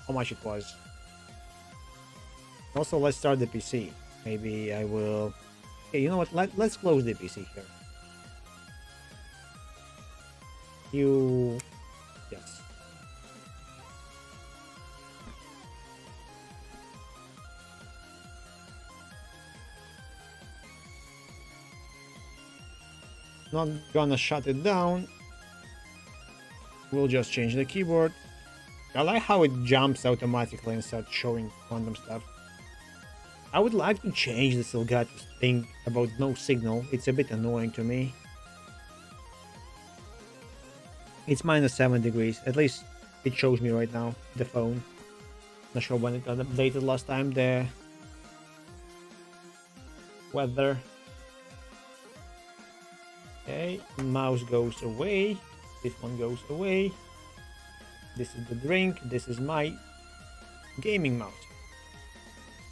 how much it was? Also, let's start the PC. Maybe I will. Okay, you know what? Let's close the PC here. Yes. Not gonna shut it down. We'll just change the keyboard. I like how it jumps automatically and starts showing random stuff. I would like to change the Elgato thing about no signal. It's a bit annoying to me. It's minus 7 degrees. At least it shows me right now, the phone. Not sure when it got updated last time. The weather. Okay, mouse goes away. This one goes away. This is the drink. This is my gaming mouse.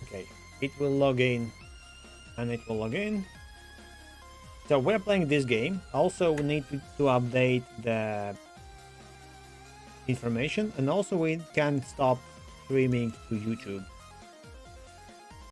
Okay, it will log in, and it will log in. So we're playing this game. Also, we need to update the information, and also we can stop streaming to YouTube.